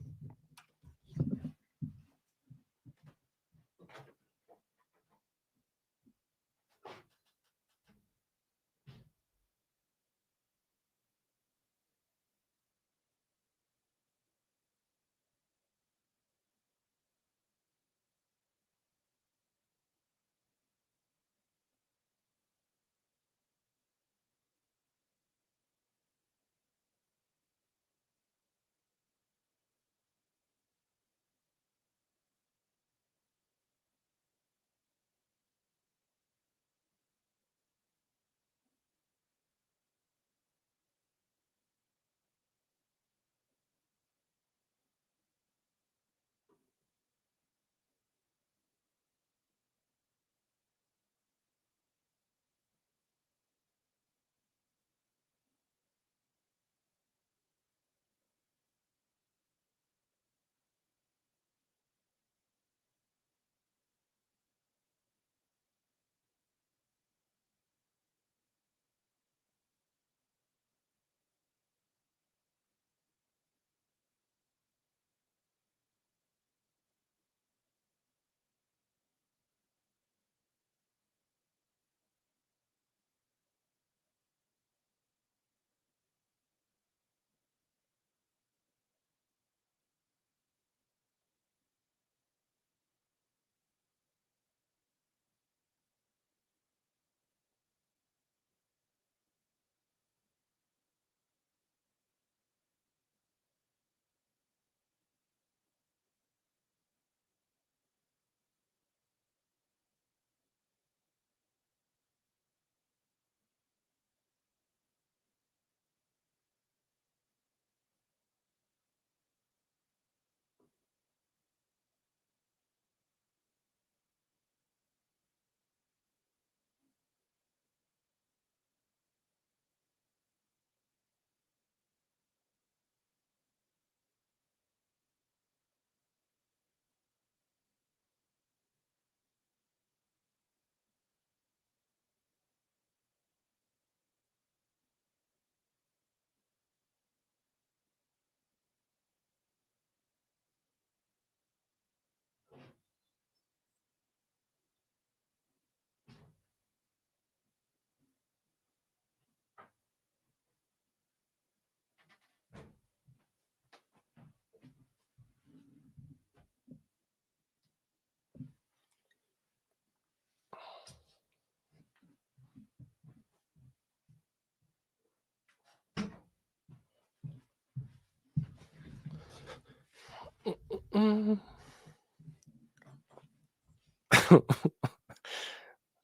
Mm.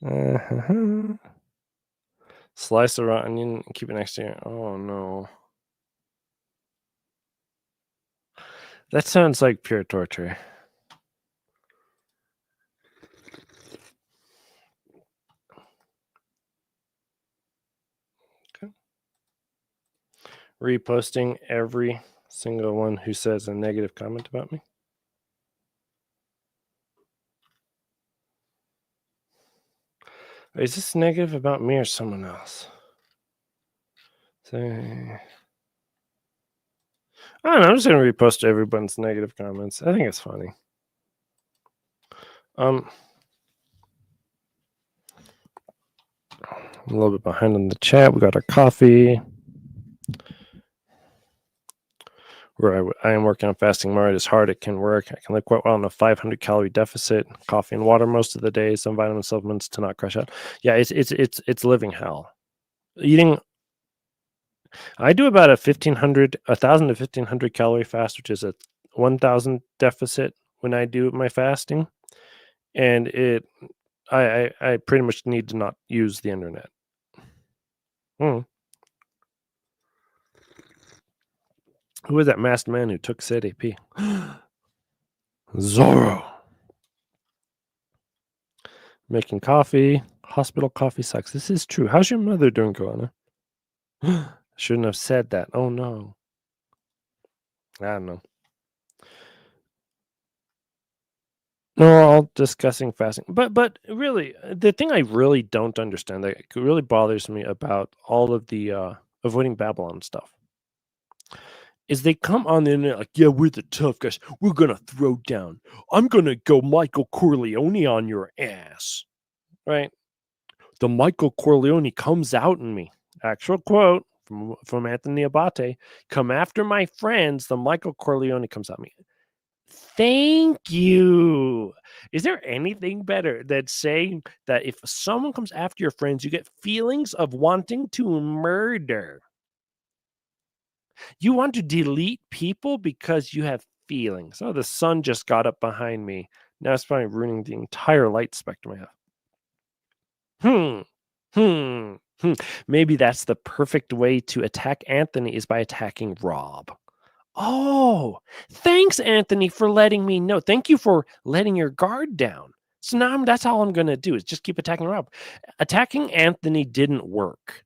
Uh-huh. Slice a raw onion and keep it next to you. Oh no. That sounds like pure torture. Okay. Reposting every single one who says a negative comment about me. Is this negative about me or someone else? So, I don't know. I'm just gonna repost everyone's negative comments. I think it's funny. I'm a little bit behind on the chat. We got our coffee. Where I am working on fasting more. It is hard. It can work. I can live quite well on a 500 calorie deficit. Coffee and water most of the day. Some vitamin supplements to not crash out. Yeah, it's living hell. Eating. I do about a 1,000 to 1,500 calorie fast, which is a 1,000 deficit when I do my fasting, and I pretty much need to not use the internet. Who was that masked man who took said AP? Zorro. Making coffee. Hospital coffee sucks. This is true. How's your mother doing, Joanna? Shouldn't have said that. Oh no. I don't know. No, we're all discussing fasting. But really, the thing I really don't understand that really bothers me about all of the avoiding Babylon stuff is they come on the internet like, yeah, we're the tough guys. We're gonna throw down. I'm gonna go Michael Corleone on your ass. Right? The Michael Corleone comes out in me. Actual quote from Anthony Abate. Come after my friends, the Michael Corleone comes at me. Thank you. Is there anything better than saying that if someone comes after your friends, you get feelings of wanting to murder? You want to delete people because you have feelings. Oh, the sun just got up behind me. Now it's probably ruining the entire light spectrum I have. Maybe that's the perfect way to attack Anthony is by attacking Rob. Oh, thanks, Anthony, for letting me know. Thank you for letting your guard down. So now that's all I'm going to do is just keep attacking Rob. Attacking Anthony didn't work.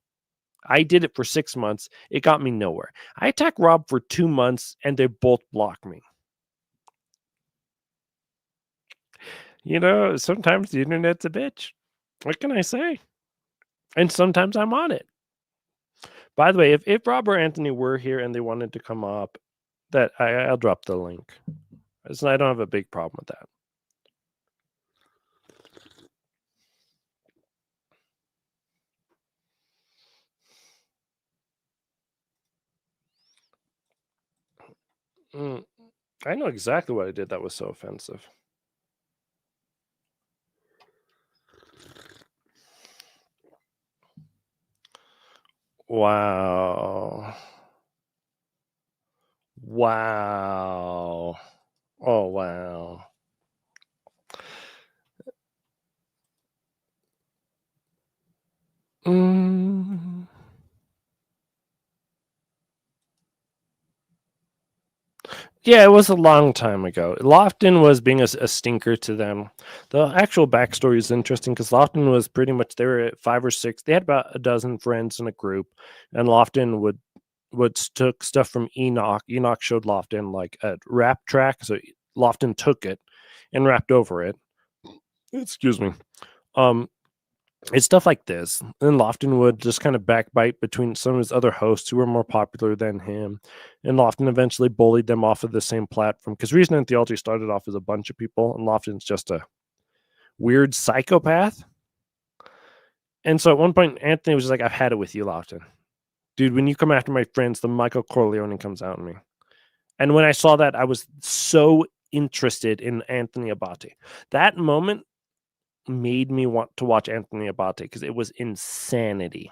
I did it for 6 months. It got me nowhere. I attacked Rob for 2 months and they both blocked me. You know, sometimes the internet's a bitch. What can I say? And sometimes I'm on it. By the way, if Rob or Anthony were here and they wanted to come up, that I'll drop the link. So I don't have a big problem with that. I know exactly what I did that was so offensive. Wow. Wow. Oh, wow. Yeah, it was a long time ago. Lofton was being a stinker to them. The actual backstory is interesting because Lofton was pretty much, they were at 5 or 6. They had about a dozen friends in a group, and Lofton would took stuff from Enoch. Enoch showed Lofton like a rap track, so Lofton took it and rapped over it. Excuse me. It's stuff like this. And Lofton would just kind of backbite between some of his other hosts who were more popular than him. And Lofton eventually bullied them off of the same platform because Reason and Theology started off as a bunch of people, and Lofton's just a weird psychopath. And so at one point, Anthony was just like, I've had it with you, Lofton. Dude, when you come after my friends, the Michael Corleone comes out in me. And when I saw that, I was so interested in Anthony Abate. That moment made me want to watch Anthony Abate because it was insanity.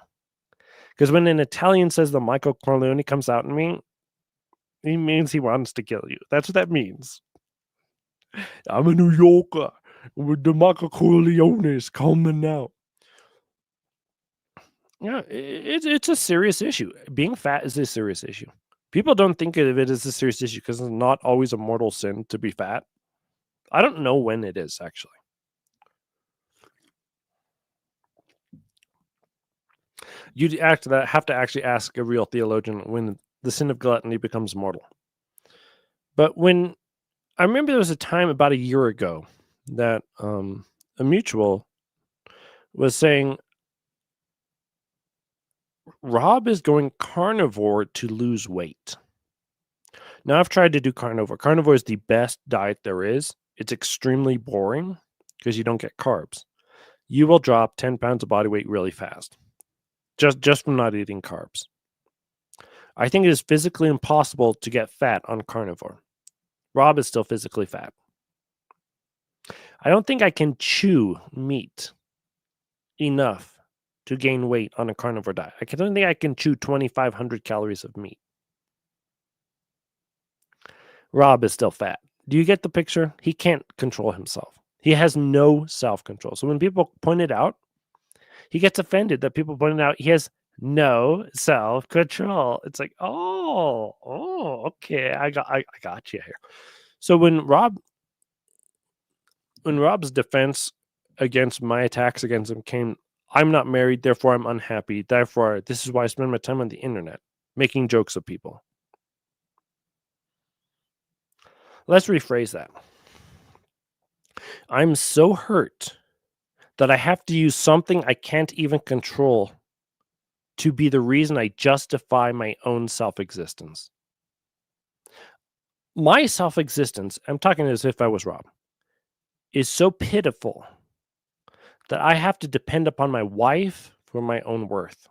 Because when an Italian says the Michael Corleone comes out in me, he means he wants to kill you. That's what that means. I'm a New Yorker with the Michael Corleones coming out. Yeah, it's a serious issue. Being fat is a serious issue. People don't think of it as a serious issue because it's not always a mortal sin to be fat. I don't know when it is, actually. You'd have to actually ask a real theologian when the sin of gluttony becomes mortal. But when I remember there was a time about a year ago that a mutual was saying Rob is going carnivore to lose weight. Now I've tried to do carnivore. Carnivore is the best diet there is. It's extremely boring. because you don't get carbs, you will drop 10 pounds of body weight really fast. Just from not eating carbs. I think it is physically impossible to get fat on carnivore. Rob is still physically fat. I don't think I can chew meat enough to gain weight on a carnivore diet. I don't think I can chew 2,500 calories of meat. Rob is still fat. Do you get the picture? He can't control himself. He has no self-control. So when people point it out, he gets offended that people point it out. He has no self-control. It's like, okay, I got you here. So when Rob's defense against my attacks against him came, I'm not married, therefore I'm unhappy. Therefore, this is why I spend my time on the internet, making jokes of people. Let's rephrase that. I'm so hurt that I have to use something I can't even control to be the reason I justify my own self-existence. My self-existence, I'm talking as if I was Rob, is so pitiful that I have to depend upon my wife for my own worth.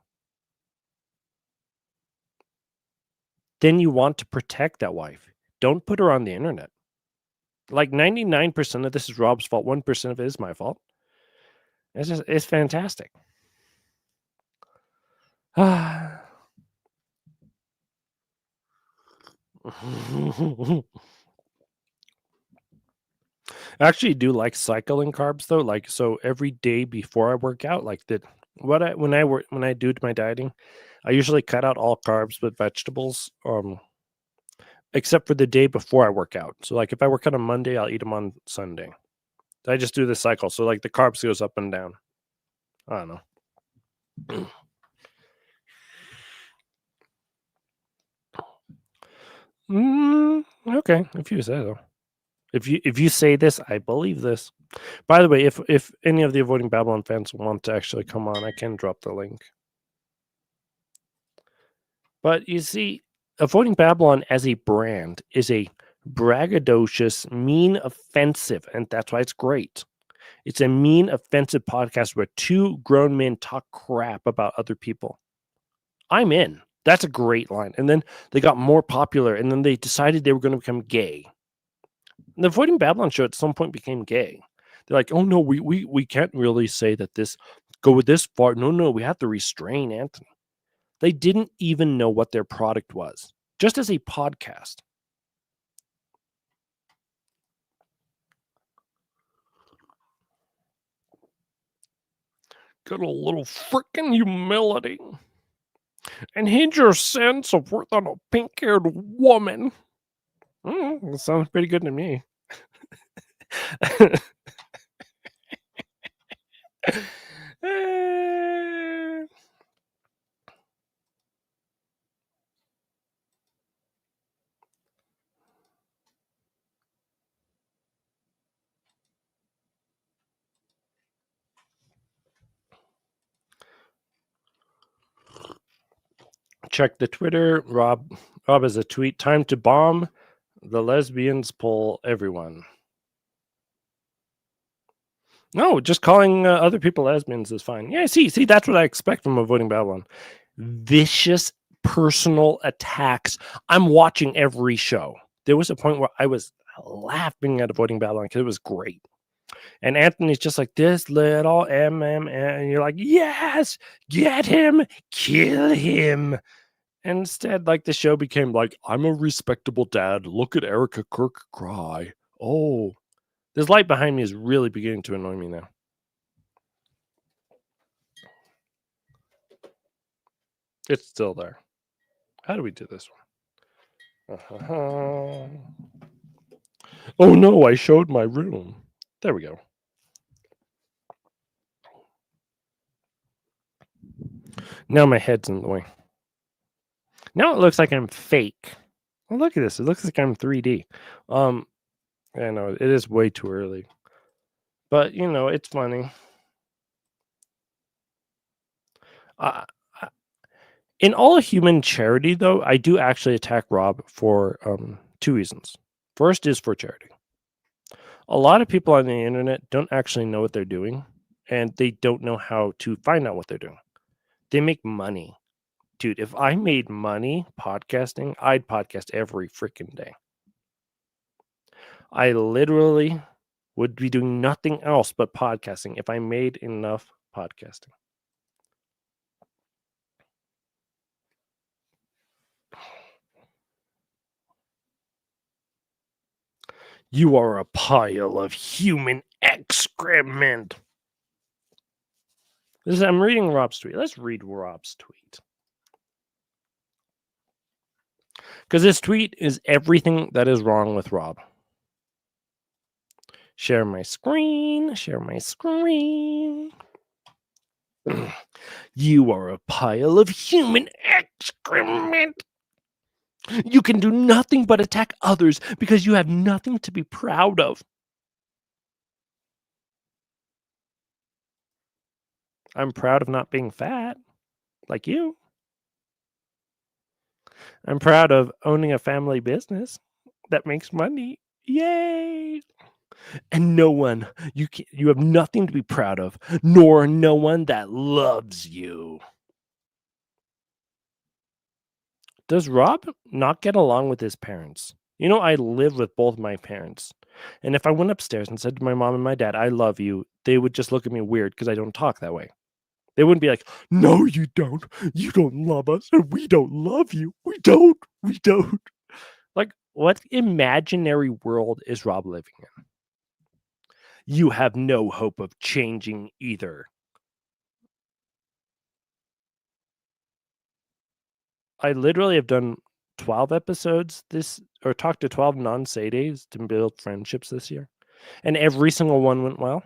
Then you want to protect that wife. Don't put her on the internet. Like 99% of this is Rob's fault. 1% of it is my fault. It's fantastic. I actually do like cycling carbs though. Like, so every day before I work out, like when I do my dieting, I usually cut out all carbs but vegetables, except for the day before I work out. So like if I work out on Monday, I'll eat them on Sunday. I just do the cycle. So like the carbs goes up and down. I don't know. Okay, if you say so. If you say this, I believe this. By the way, if any of the Avoiding Babylon fans want to actually come on, I can drop the link. But you see, Avoiding Babylon as a brand is a braggadocious, mean, offensive, and that's why it's great. It's a mean, offensive podcast where two grown men talk crap about other people. I'm in. That's a great line. And then they got more popular, and then they decided they were going to become gay. And the Avoiding Babylon show at some point became gay. They're like, oh no, we can't really say that this go with this far. No, we have to restrain Anthony. They didn't even know what their product was, just as a podcast. Got a little freaking humility. And hid your sense of worth on a pink-haired woman. That sounds pretty good to me. Check the Twitter. Rob has a tweet. Time to bomb the lesbians. Poll everyone. No, just calling other people lesbians is fine. Yeah, see, that's what I expect from Avoiding Babylon. Vicious personal attacks. I'm watching every show. There was a point where I was laughing at Avoiding Babylon because it was great. And Anthony's just like, this little MM, and you're like, yes, get him, kill him. And instead, like, the show became like, I'm a respectable dad. Look at Erica Kirk cry. Oh, this light behind me is really beginning to annoy me now. It's still there. How do we do this one? Oh no, I showed my room. There we go. Now my head's in the way. Now it looks like I'm fake. Oh, look at this. It looks like I'm 3D. I know it is way too early. But, you know, it's funny. In all human charity, though, I do actually attack Rob for 2 reasons. First is for charity. A lot of people on the internet don't actually know what they're doing, and they don't know how to find out what they're doing. They make money. Dude, if I made money podcasting, I'd podcast every freaking day. I literally would be doing nothing else but podcasting if I made enough podcasting. You are a pile of human excrement. I'm reading Rob's tweet. Let's read Rob's tweet. Because this tweet is everything that is wrong with Rob. Share my screen. Share my screen. You are a pile of human excrement. You can do nothing but attack others because you have nothing to be proud of. I'm proud of not being fat, like you. I'm proud of owning a family business that makes money. Yay! And no one, you have nothing to be proud of, nor no one that loves you. Does Rob not get along with his parents? You know, I live with both my parents. And if I went upstairs and said to my mom and my dad, I love you, they would just look at me weird because I don't talk that way. They wouldn't be like, no, you don't. You don't love us. And we don't love you. We don't. We don't. Like, what imaginary world is Rob living in? You have no hope of changing either. I literally have done 12 episodes or talked to 12 non-Sades to build friendships this year. And every single one went well.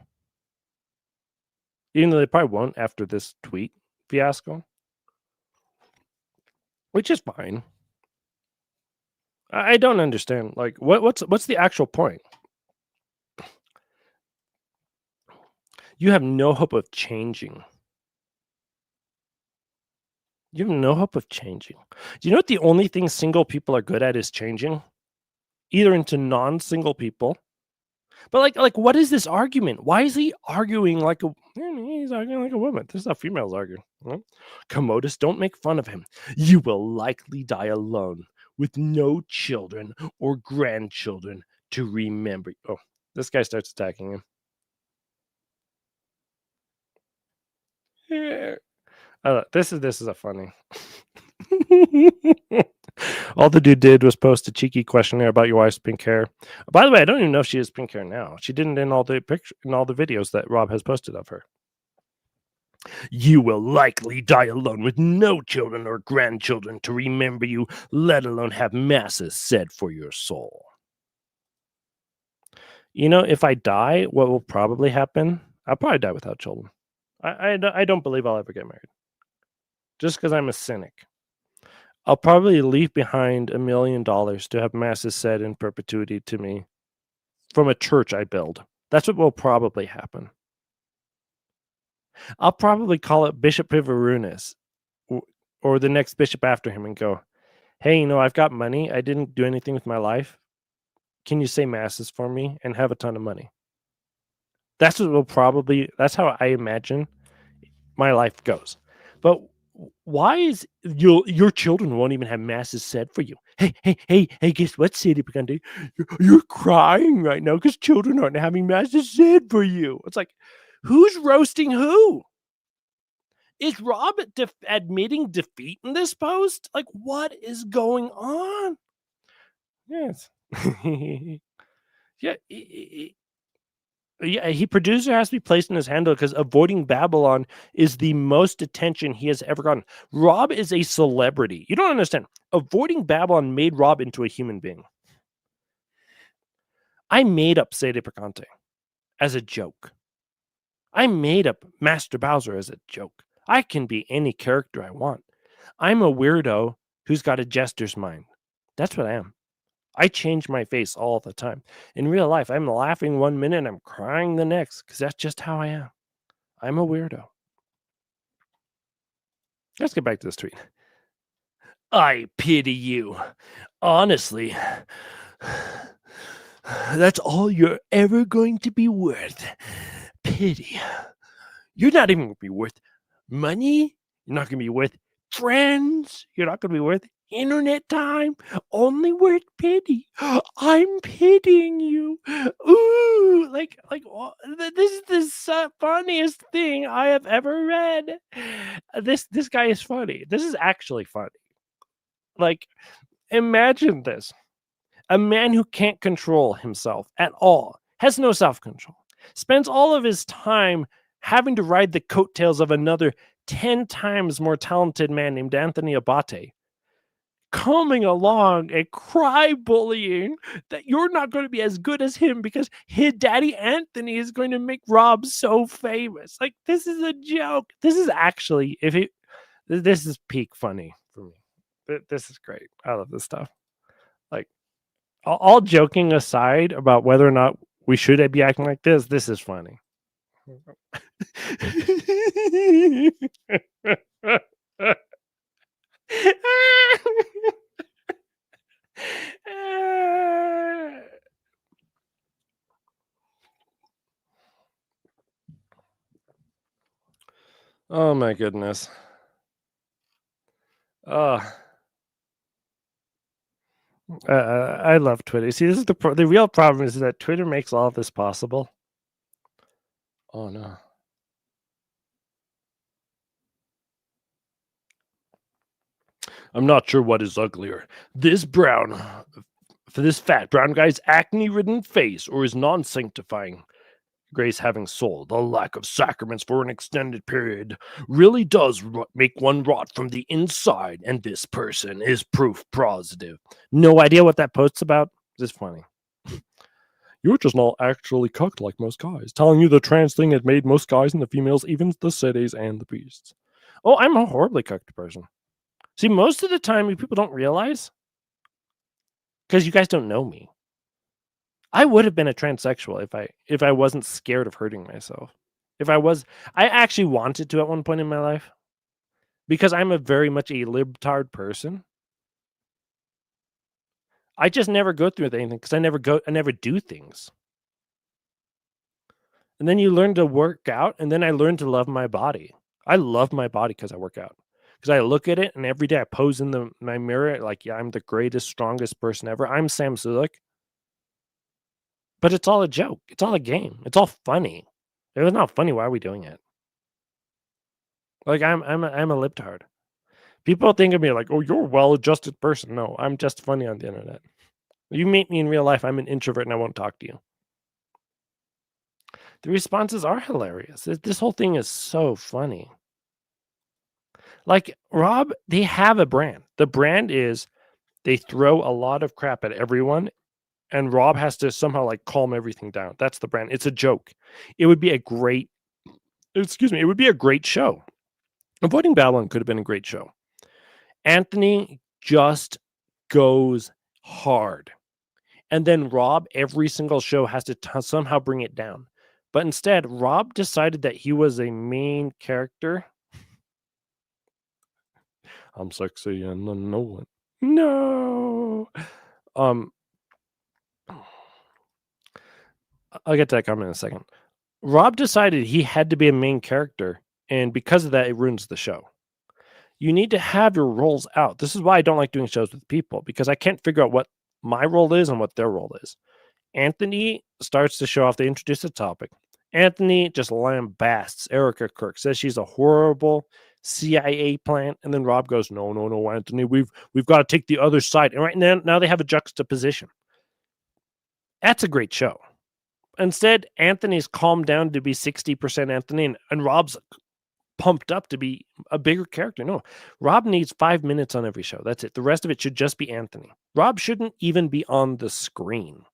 Even though they probably won't after this tweet fiasco. Which is fine. I don't understand. Like, what's the actual point? You have no hope of changing. You have no hope of changing. Do you know what the only thing single people are good at is changing? Either into non-single people. But like what is this argument? Why is he arguing like he's arguing like a woman? This is how females argue. Commodus, don't make fun of him. You will likely die alone with no children or grandchildren to remember. Oh, this guy starts attacking him. Yeah. This is a funny. All the dude did was post a cheeky questionnaire about your wife's pink hair. By the way, I don't even know if she has pink hair now. She didn't in all the videos that Rob has posted of her. You will likely die alone with no children or grandchildren to remember you, let alone have masses said for your soul. You know, if I die, what will probably happen? I'll probably die without children. I don't believe I'll ever get married. Just because I'm a cynic. I'll probably leave behind $1 million to have masses said in perpetuity to me from a church I build. That's what will probably happen. I'll probably call it Bishop Pivarunas or the next bishop after him and go, hey, you know, I've got money. I didn't do anything with my life. Can you say masses for me and have a ton of money? That's what will probably, that's how I imagine my life goes. But why is your children won't even have masses said for you? Hey, guess what, Sadie Picante? You're crying right now because children aren't having masses said for you. It's like, who's roasting who? Is Rob admitting defeat in this post? Like, what is going on? Yes. Yeah. He producer has to be placed in his handle because Avoiding Babylon is the most attention he has ever gotten. Rob is a celebrity. You don't understand. Avoiding Babylon made Rob into a human being. I made up Sadie Picante as a joke. I made up Master Bowser as a joke. I can be any character I want. I'm a weirdo who's got a jester's mind. That's what I am. I change my face all the time. In real life, I'm laughing 1 minute and I'm crying the next because that's just how I am. I'm a weirdo. Let's get back to this tweet. I pity you. Honestly, That's all you're ever going to be worth. Pity. You're not even going to be worth money. You're not going to be worth friends. You're not going to be worth internet time. Only worth pity. I'm pitying you. Ooh, this is the funniest thing I have ever read. This guy is funny. This is actually funny. Like, imagine this. A man who can't control himself at all, has no self-control, spends all of his time having to ride the coattails of another 10 times more talented man named Anthony Abate, coming along and cry bullying that you're not going to be as good as him because his daddy Anthony is going to make Rob so famous. Like, this is a joke. This is actually, this is peak funny for me. This is great. I love this stuff. Like, all joking aside about whether or not we should be acting like this is funny. Oh my goodness. I love Twitter. See, this is the real problem is that Twitter makes all of this possible. Oh no. I'm not sure what is uglier. This fat brown guy's acne-ridden face or his non-sanctifying grace having soul. The lack of sacraments for an extended period really does make one rot from the inside, and this person is proof positive. No idea what that post's about. It's funny. You're just not actually cucked like most guys. Telling you the trans thing has made most guys and the females, even the cities and the beasts. Oh, I'm a horribly cucked person. See, most of the time, people don't realize because you guys don't know me. I would have been a transsexual if I wasn't scared of hurting myself. I actually wanted to at one point in my life because I'm a very much a libtard person. I just never go through anything because I never do things. And then you learn to work out, and then I learned to love my body. I love my body because I work out. Because I look at it, and every day I pose in my mirror like, yeah, I'm the greatest, strongest person ever. I'm Sam Sulek. But it's all a joke. It's all a game. It's all funny. If it's not funny, why are we doing it? Like, I'm a libtard. People think of me like, oh, you're a well-adjusted person. No, I'm just funny on the internet. You meet me in real life, I'm an introvert and I won't talk to you. The responses are hilarious. This whole thing is so funny. Like, Rob, they have a brand. The brand is they throw a lot of crap at everyone, and Rob has to somehow like calm everything down. That's the brand. It's a joke. It would be a great show. Avoiding Babylon could have been a great show. Anthony just goes hard. And then Rob, every single show has to somehow bring it down. But instead, Rob decided that he was a main character. I'm sexy and I know it. No. I'll get to that comment in a second. Rob decided he had to be a main character, and because of that, it ruins the show. You need to have your roles out. This is why I don't like doing shows with people, because I can't figure out what my role is and what their role is. Anthony starts to show off. They introduce a topic. Anthony just lambasts Erica Kirk, says she's a horrible CIA plant, and then Rob goes, "No, Anthony, we've got to take the other side." And right now they have a juxtaposition. That's a great show. Instead, Anthony's calmed down to be 60% Anthony, and Rob's pumped up to be a bigger character. No, Rob needs 5 minutes on every show. That's it. The rest of it should just be Anthony. Rob shouldn't even be on the screen.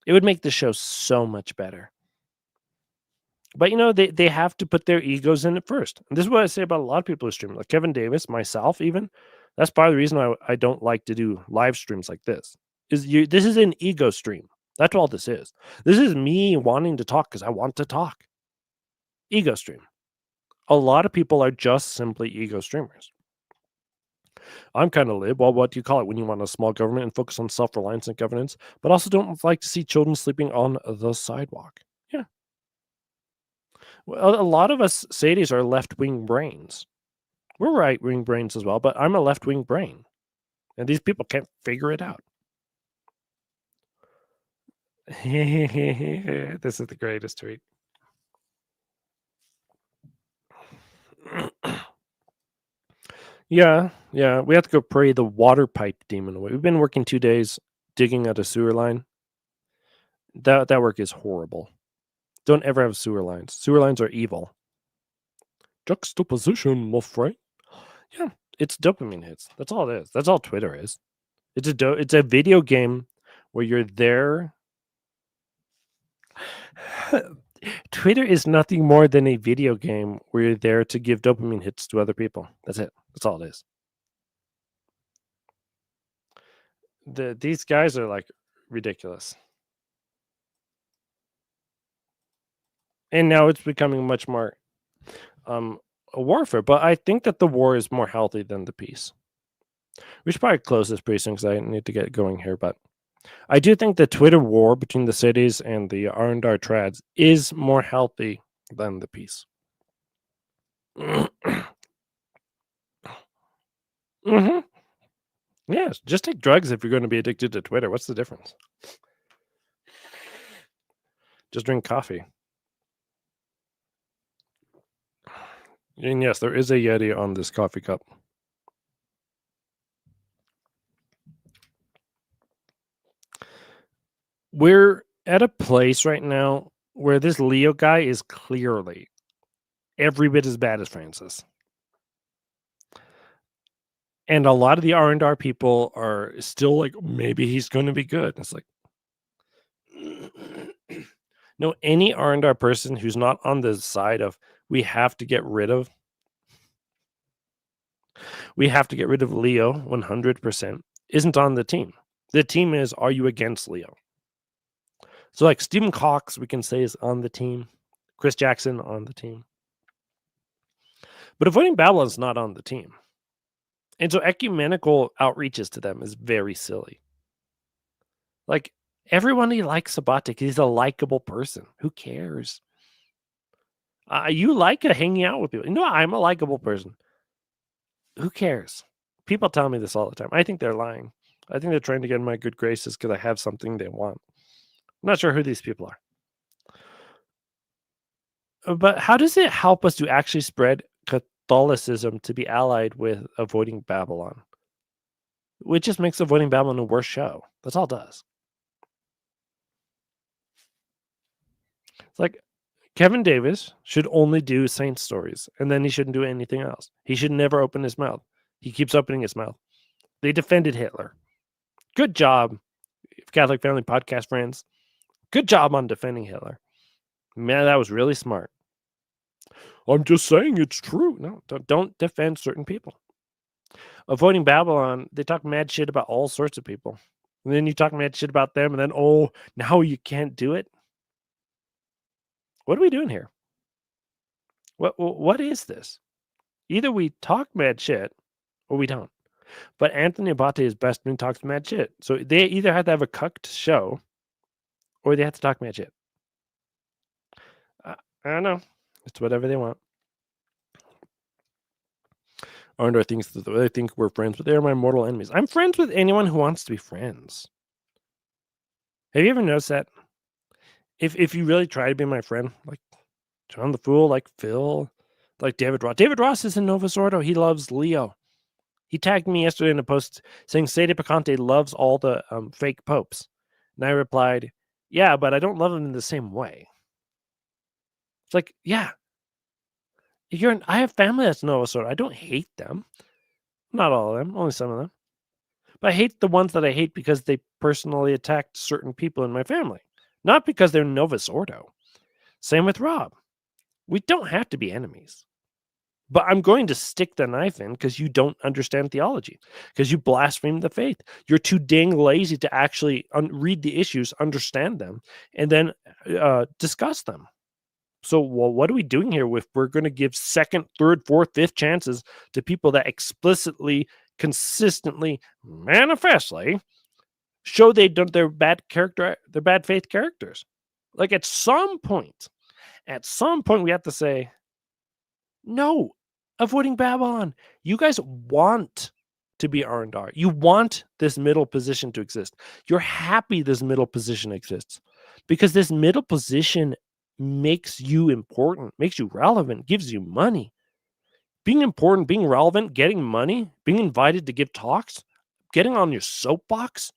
It would make the show so much better. But, they have to put their egos in it first. And this is what I say about a lot of people who stream, like Kevin Davis, myself even. That's part of the reason I don't like to do live streams like this. This is an ego stream. That's all this is. This is me wanting to talk because I want to talk. Ego stream. A lot of people are just simply ego streamers. I'm kind of lib. Well, what do you call it when you want a small government and focus on self-reliance and governance, but also don't like to see children sleeping on the sidewalk? Yeah. Well, a lot of us sadies are left-wing brains. We're right-wing brains as well, but I'm a left-wing brain, and these people can't figure it out. This is the greatest tweet. Yeah, we have to go pray the water pipe demon away. We've been working 2 days digging at a sewer line. That work is horrible. Don't ever have sewer lines. Sewer lines are evil. Juxtaposition, my friend. Yeah, it's dopamine hits. That's all it is. That's all Twitter is. It's a video game where you're there. Twitter is nothing more than a video game where you're there to give dopamine hits to other people. That's it. That's all it is. These guys are like ridiculous. And now it's becoming much more a warfare, but I think that the war is more healthy than the peace. We should probably close this pretty soon because I need to get going here, but I do think the Twitter war between the cities and the R&R trads is more healthy than the peace. Yes, just take drugs if you're going to be addicted to Twitter. What's the difference? Just drink coffee. And yes, there is a Yeti on this coffee cup. We're at a place right now where this Leo guy is clearly every bit as bad as Francis. And a lot of the R&R people are still like, maybe he's going to be good. It's like, no, any R&R person who's not on the side of we have to get rid of Leo 100% isn't on the team. The team is, are you against Leo? So like Stephen Cox, we can say is on the team. Chris Jackson on the team. But Avoiding Babylon's not on the team. And so ecumenical outreaches to them is very silly. Like, everybody likes Sabatic. He's a likable person. Who cares? You like hanging out with people. You know, I'm a likable person. Who cares? People tell me this all the time. I think they're lying. I think they're trying to get in my good graces because I have something they want. I'm not sure who these people are. But how does it help us to actually spread Catholicism to be allied with Avoiding Babylon? Which just makes Avoiding Babylon a worse show. That's all it does. It's like Kevin Davis should only do saint stories, and then he shouldn't do anything else. He should never open his mouth. He keeps opening his mouth. They defended Hitler. Good job, Catholic Family Podcast friends. Good job on defending Hitler. Man, that was really smart. I'm just saying it's true. No, don't defend certain people. Avoiding Babylon, they talk mad shit about all sorts of people. And then you talk mad shit about them, and then, oh, now you can't do it? What are we doing here? What is this? Either we talk mad shit or we don't. But Anthony Abate is best when he talks mad shit. So they either have to have a cucked show or they have to talk mad shit. I don't know. It's whatever they want. R&R thinks that they think we're friends, but they're my mortal enemies. I'm friends with anyone who wants to be friends. Have you ever noticed that? If you really try to be my friend, like John the Fool, like Phil, like David Ross. David Ross is in Novus Ordo. He loves Leo. He tagged me yesterday in a post saying Sede Picante loves all the fake popes. And I replied, yeah, but I don't love them in the same way. It's like, yeah. I have family that's Novus Ordo. I don't hate them. Not all of them, only some of them. But I hate the ones that I hate because they personally attacked certain people in my family. Not because they're Novus Ordo. Same with Rob. We don't have to be enemies. But I'm going to stick the knife in because you don't understand theology, because you blaspheme the faith. You're too dang lazy to actually read the issues, understand them, and then discuss them. So, well, what are we doing here if we're going to give second, third, fourth, fifth chances to people that explicitly consistently, manifestly show they're bad character, they're bad faith characters. Like at some point, we have to say, no, avoiding Babylon. You guys want to be R&R. You want this middle position to exist. You're happy this middle position exists because this middle position makes you important, makes you relevant, gives you money. Being important, being relevant, getting money, being invited to give talks, getting on your soapbox,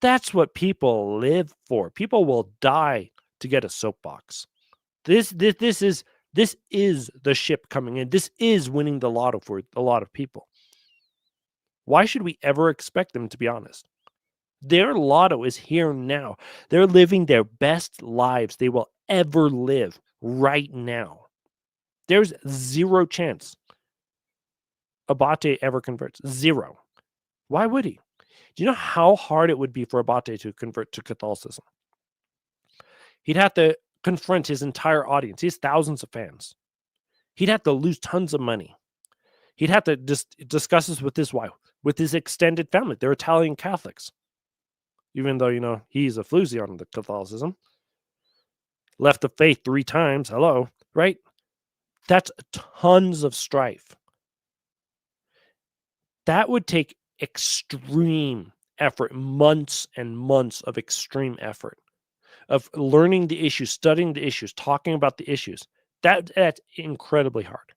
that's what people live for. People will die to get a soapbox. This is the ship coming in. This is winning the lotto for a lot of people. Why should we ever expect them to be honest? Their lotto is here now. They're living their best lives they will ever live right now. There's zero chance Abate ever converts. Zero. Why would he? Do you know how hard it would be for Abate to convert to Catholicism? He'd have to confront his entire audience. He has thousands of fans. He'd have to lose tons of money. He'd have to discuss this with his wife, with his extended family. They're Italian Catholics. Even though, he's a floozy on the Catholicism. Left the faith 3 times. Hello. Right? That's tons of strife. That would take extreme effort, months and months of extreme effort, of learning the issues, studying the issues, talking about the issues. That's incredibly hard.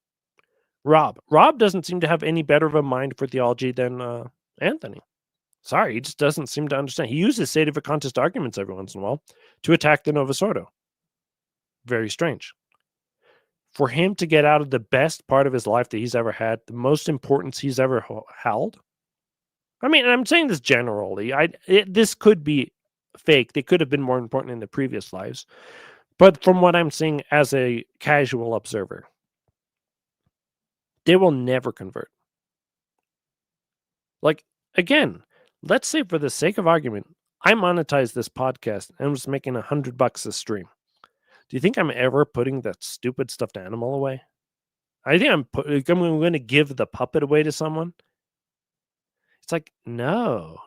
Rob doesn't seem to have any better of a mind for theology than Anthony. Sorry, he just doesn't seem to understand. He uses sedevacantist arguments every once in a while to attack the Novus Ordo. Very strange. For him to get out of the best part of his life that he's ever had, the most importance he's ever held. I mean, I'm saying this generally. This could be fake. They could have been more important in the previous lives. But from what I'm seeing as a casual observer, they will never convert. Like, again, let's say for the sake of argument, I monetize this podcast and was making $100 a stream. Do you think I'm ever putting that stupid stuffed animal away? I think I'm going to give the puppet away to someone. It's like, no.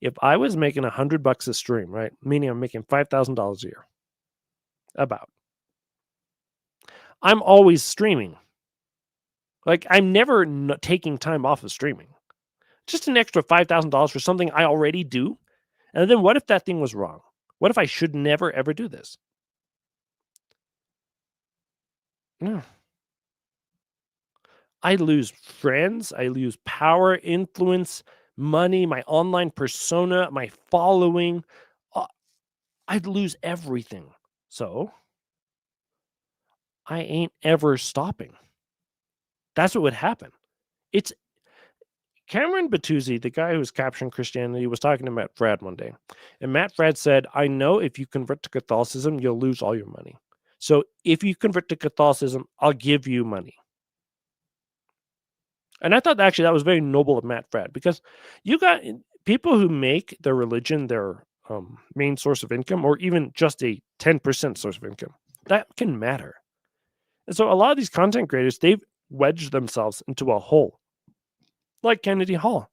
If I was making $100 a stream, right? Meaning I'm making $5,000 a year. About. I'm always streaming. Like, I'm never taking time off of streaming. Just an extra $5,000 for something I already do. And then what if that thing was wrong? What if I should never, ever do this? No. I lose friends. I lose power, influence, money, my online persona, my following. I'd lose everything. So I ain't ever stopping. That's what would happen. It's Cameron Batuzzi, the guy who was capturing Christianity, was talking to Matt Fradd one day. And Matt Fradd said, I know if you convert to Catholicism, you'll lose all your money. So if you convert to Catholicism, I'll give you money. And I thought actually that was very noble of Matt Fradd, because you got people who make their religion their main source of income, or even just a 10% source of income. That can matter. And so a lot of these content creators, they've wedged themselves into a hole. Like Kennedy Hall.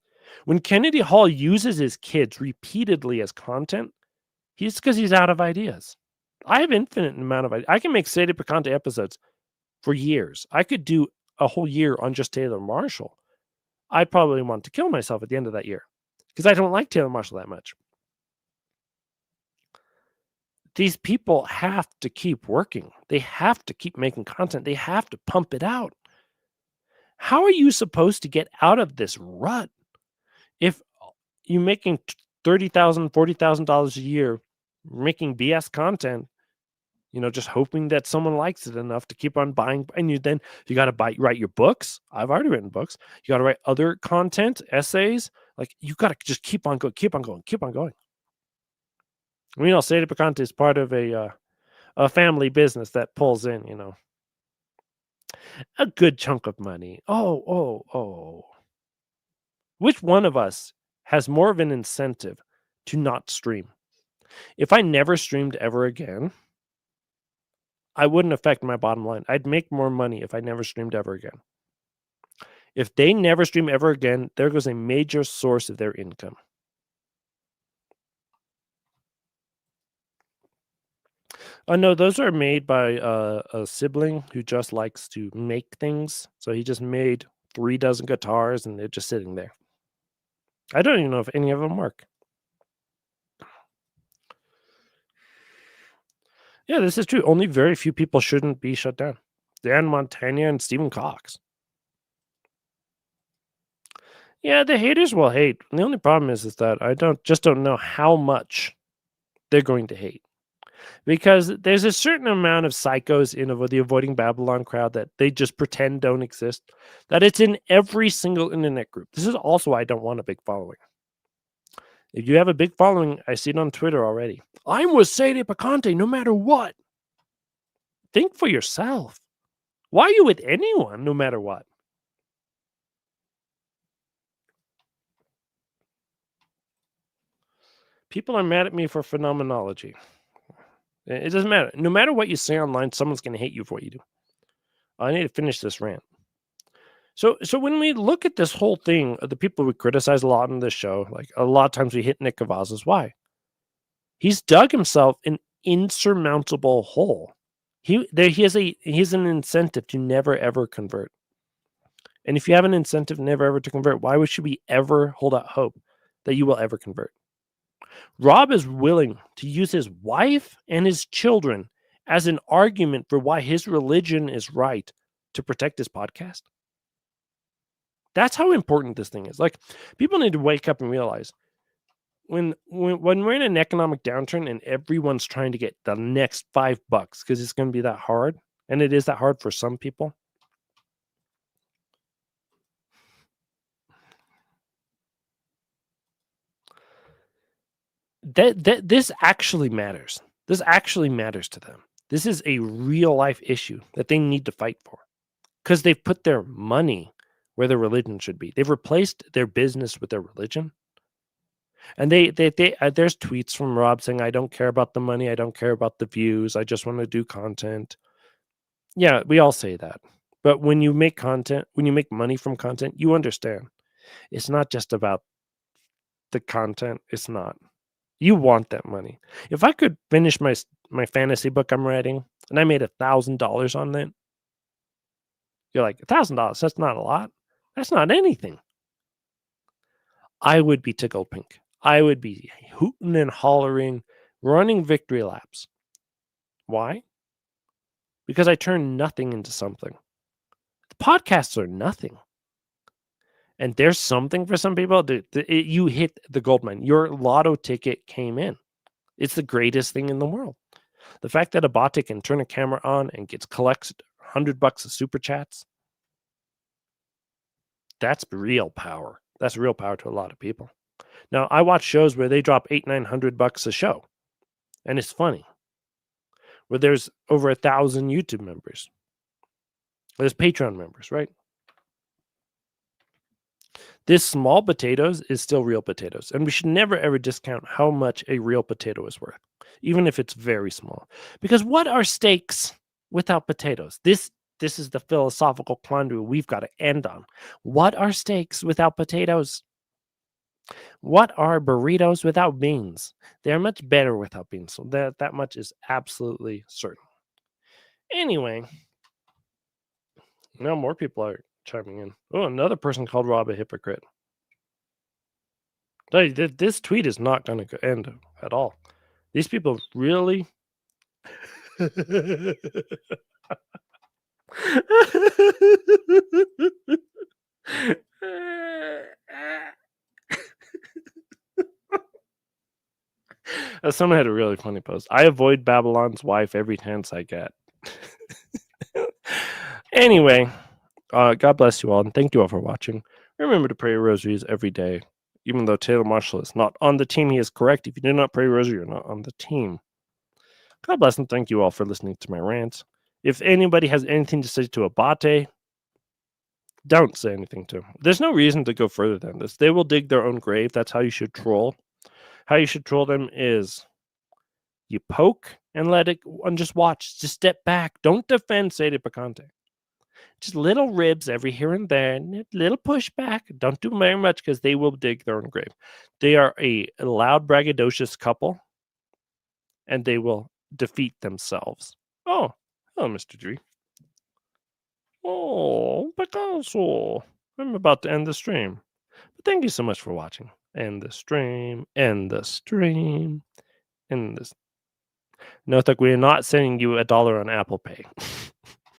When Kennedy Hall uses his kids repeatedly as content, it's because he's out of ideas. I have infinite amount of ideas. I can make Sede Picante episodes for years. I could do a whole year on just Taylor Marshall. I'd probably want to kill myself at the end of that year because I don't like Taylor Marshall that much. These people have to keep working. They have to keep making content. They have to pump it out. How are you supposed to get out of this rut if you're making $30,000, $40,000 a year making BS content, just hoping that someone likes it enough to keep on buying, and you got to write your books. I've already written books. You got to write other content, essays. Like, you got to just keep on going. Sede Picante is part of a family business that pulls in, a good chunk of money. Oh. Which one of us has more of an incentive to not stream? If I never streamed ever again, I wouldn't affect my bottom line. I'd make more money if I never streamed ever again. If they never stream ever again, there goes a major source of their income. No, those are made by a sibling who just likes to make things. So he just made 3 dozen guitars and they're just sitting there. I don't even know if any of them work. Yeah, this is true. Only very few people shouldn't be shut down. Dan Montana and Stephen Cox. Yeah, the haters will hate. The only problem is that I don't know how much they're going to hate. Because there's a certain amount of psychos in the Avoiding Babylon crowd that they just pretend don't exist. That it's in every single internet group. This is also why I don't want a big following. If you have a big following, I see it on Twitter already. I'm with Sadie Picante no matter what. Think for yourself. Why are you with anyone no matter what? People are mad at me for phenomenology. It doesn't matter. No matter what you say online, someone's going to hate you for what you do. I need to finish this rant. So when we look at this whole thing, the people we criticize a lot on this show, like a lot of times we hit Nick Cavazos. Why? He's dug himself an insurmountable hole. He has an incentive to never ever convert. And if you have an incentive never ever to convert, why should we ever hold out hope that you will ever convert? Rob is willing to use his wife and his children as an argument for why his religion is right to protect his podcast. That's how important this thing is. Like, people need to wake up and realize when we're in an economic downturn and everyone's trying to get the next $5 because it's going to be that hard, and it is that hard for some people. This actually matters. This actually matters to them. This is a real life issue that they need to fight for because they've put their money where their religion should be. They've replaced their business with their religion. And there's tweets from Rob saying, I don't care about the money. I don't care about the views. I just want to do content. Yeah, we all say that. But when you make content, when you make money from content, you understand. It's not just about the content. It's not. You want that money. If I could finish my fantasy book I'm writing and I made $1,000 on that, you're like, $1,000, that's not a lot. That's not anything. I would be tickled pink. I would be hooting and hollering, running victory laps. Why? Because I turn nothing into something. The podcasts are nothing. And there's something for some people. You hit the gold mine. Your lotto ticket came in. It's the greatest thing in the world. The fact that a bot can turn a camera on and collects $100 of super chats, that's real power. That's real power to a lot of people. Now, I watch shows where they drop $800-900 a show, and it's funny. Where there's over 1,000 YouTube members. There's Patreon members, right? This small potatoes is still real potatoes, and we should never ever discount how much a real potato is worth, even if it's very small. Because what are steaks without potatoes? This is the philosophical quandary we've got to end on. What are steaks without potatoes? What are burritos without beans? They're much better without beans. So that much is absolutely certain. Anyway, now more people are chiming in. Oh, another person called Rob a hypocrite. This tweet is not going to end at all. These people really. Someone had a really funny post. I avoid Babylon's wife every chance I get. Anyway, God bless you all, and thank you all for watching. Remember to pray your rosaries every day. Even though Taylor Marshall is not on the team, he is correct. If you do not pray rosary, you're not on the team. God bless and thank you all for listening to my rants. If anybody has anything to say to Abate, don't say anything to him. There's no reason to go further than this. They will dig their own grave. That's how you should troll. How you should troll them is you poke and let it and just watch. Just step back. Don't defend Sadie Picante. Just little ribs every here and there, little pushback. Don't do very much because they will dig their own grave. They are a loud, braggadocious couple, and they will defeat themselves. Oh, hello, Mr. Dree. Oh, Picasso. I'm about to end the stream. But thank you so much for watching. End the stream. End the stream. End this. Note that we're not sending you $1 on Apple Pay.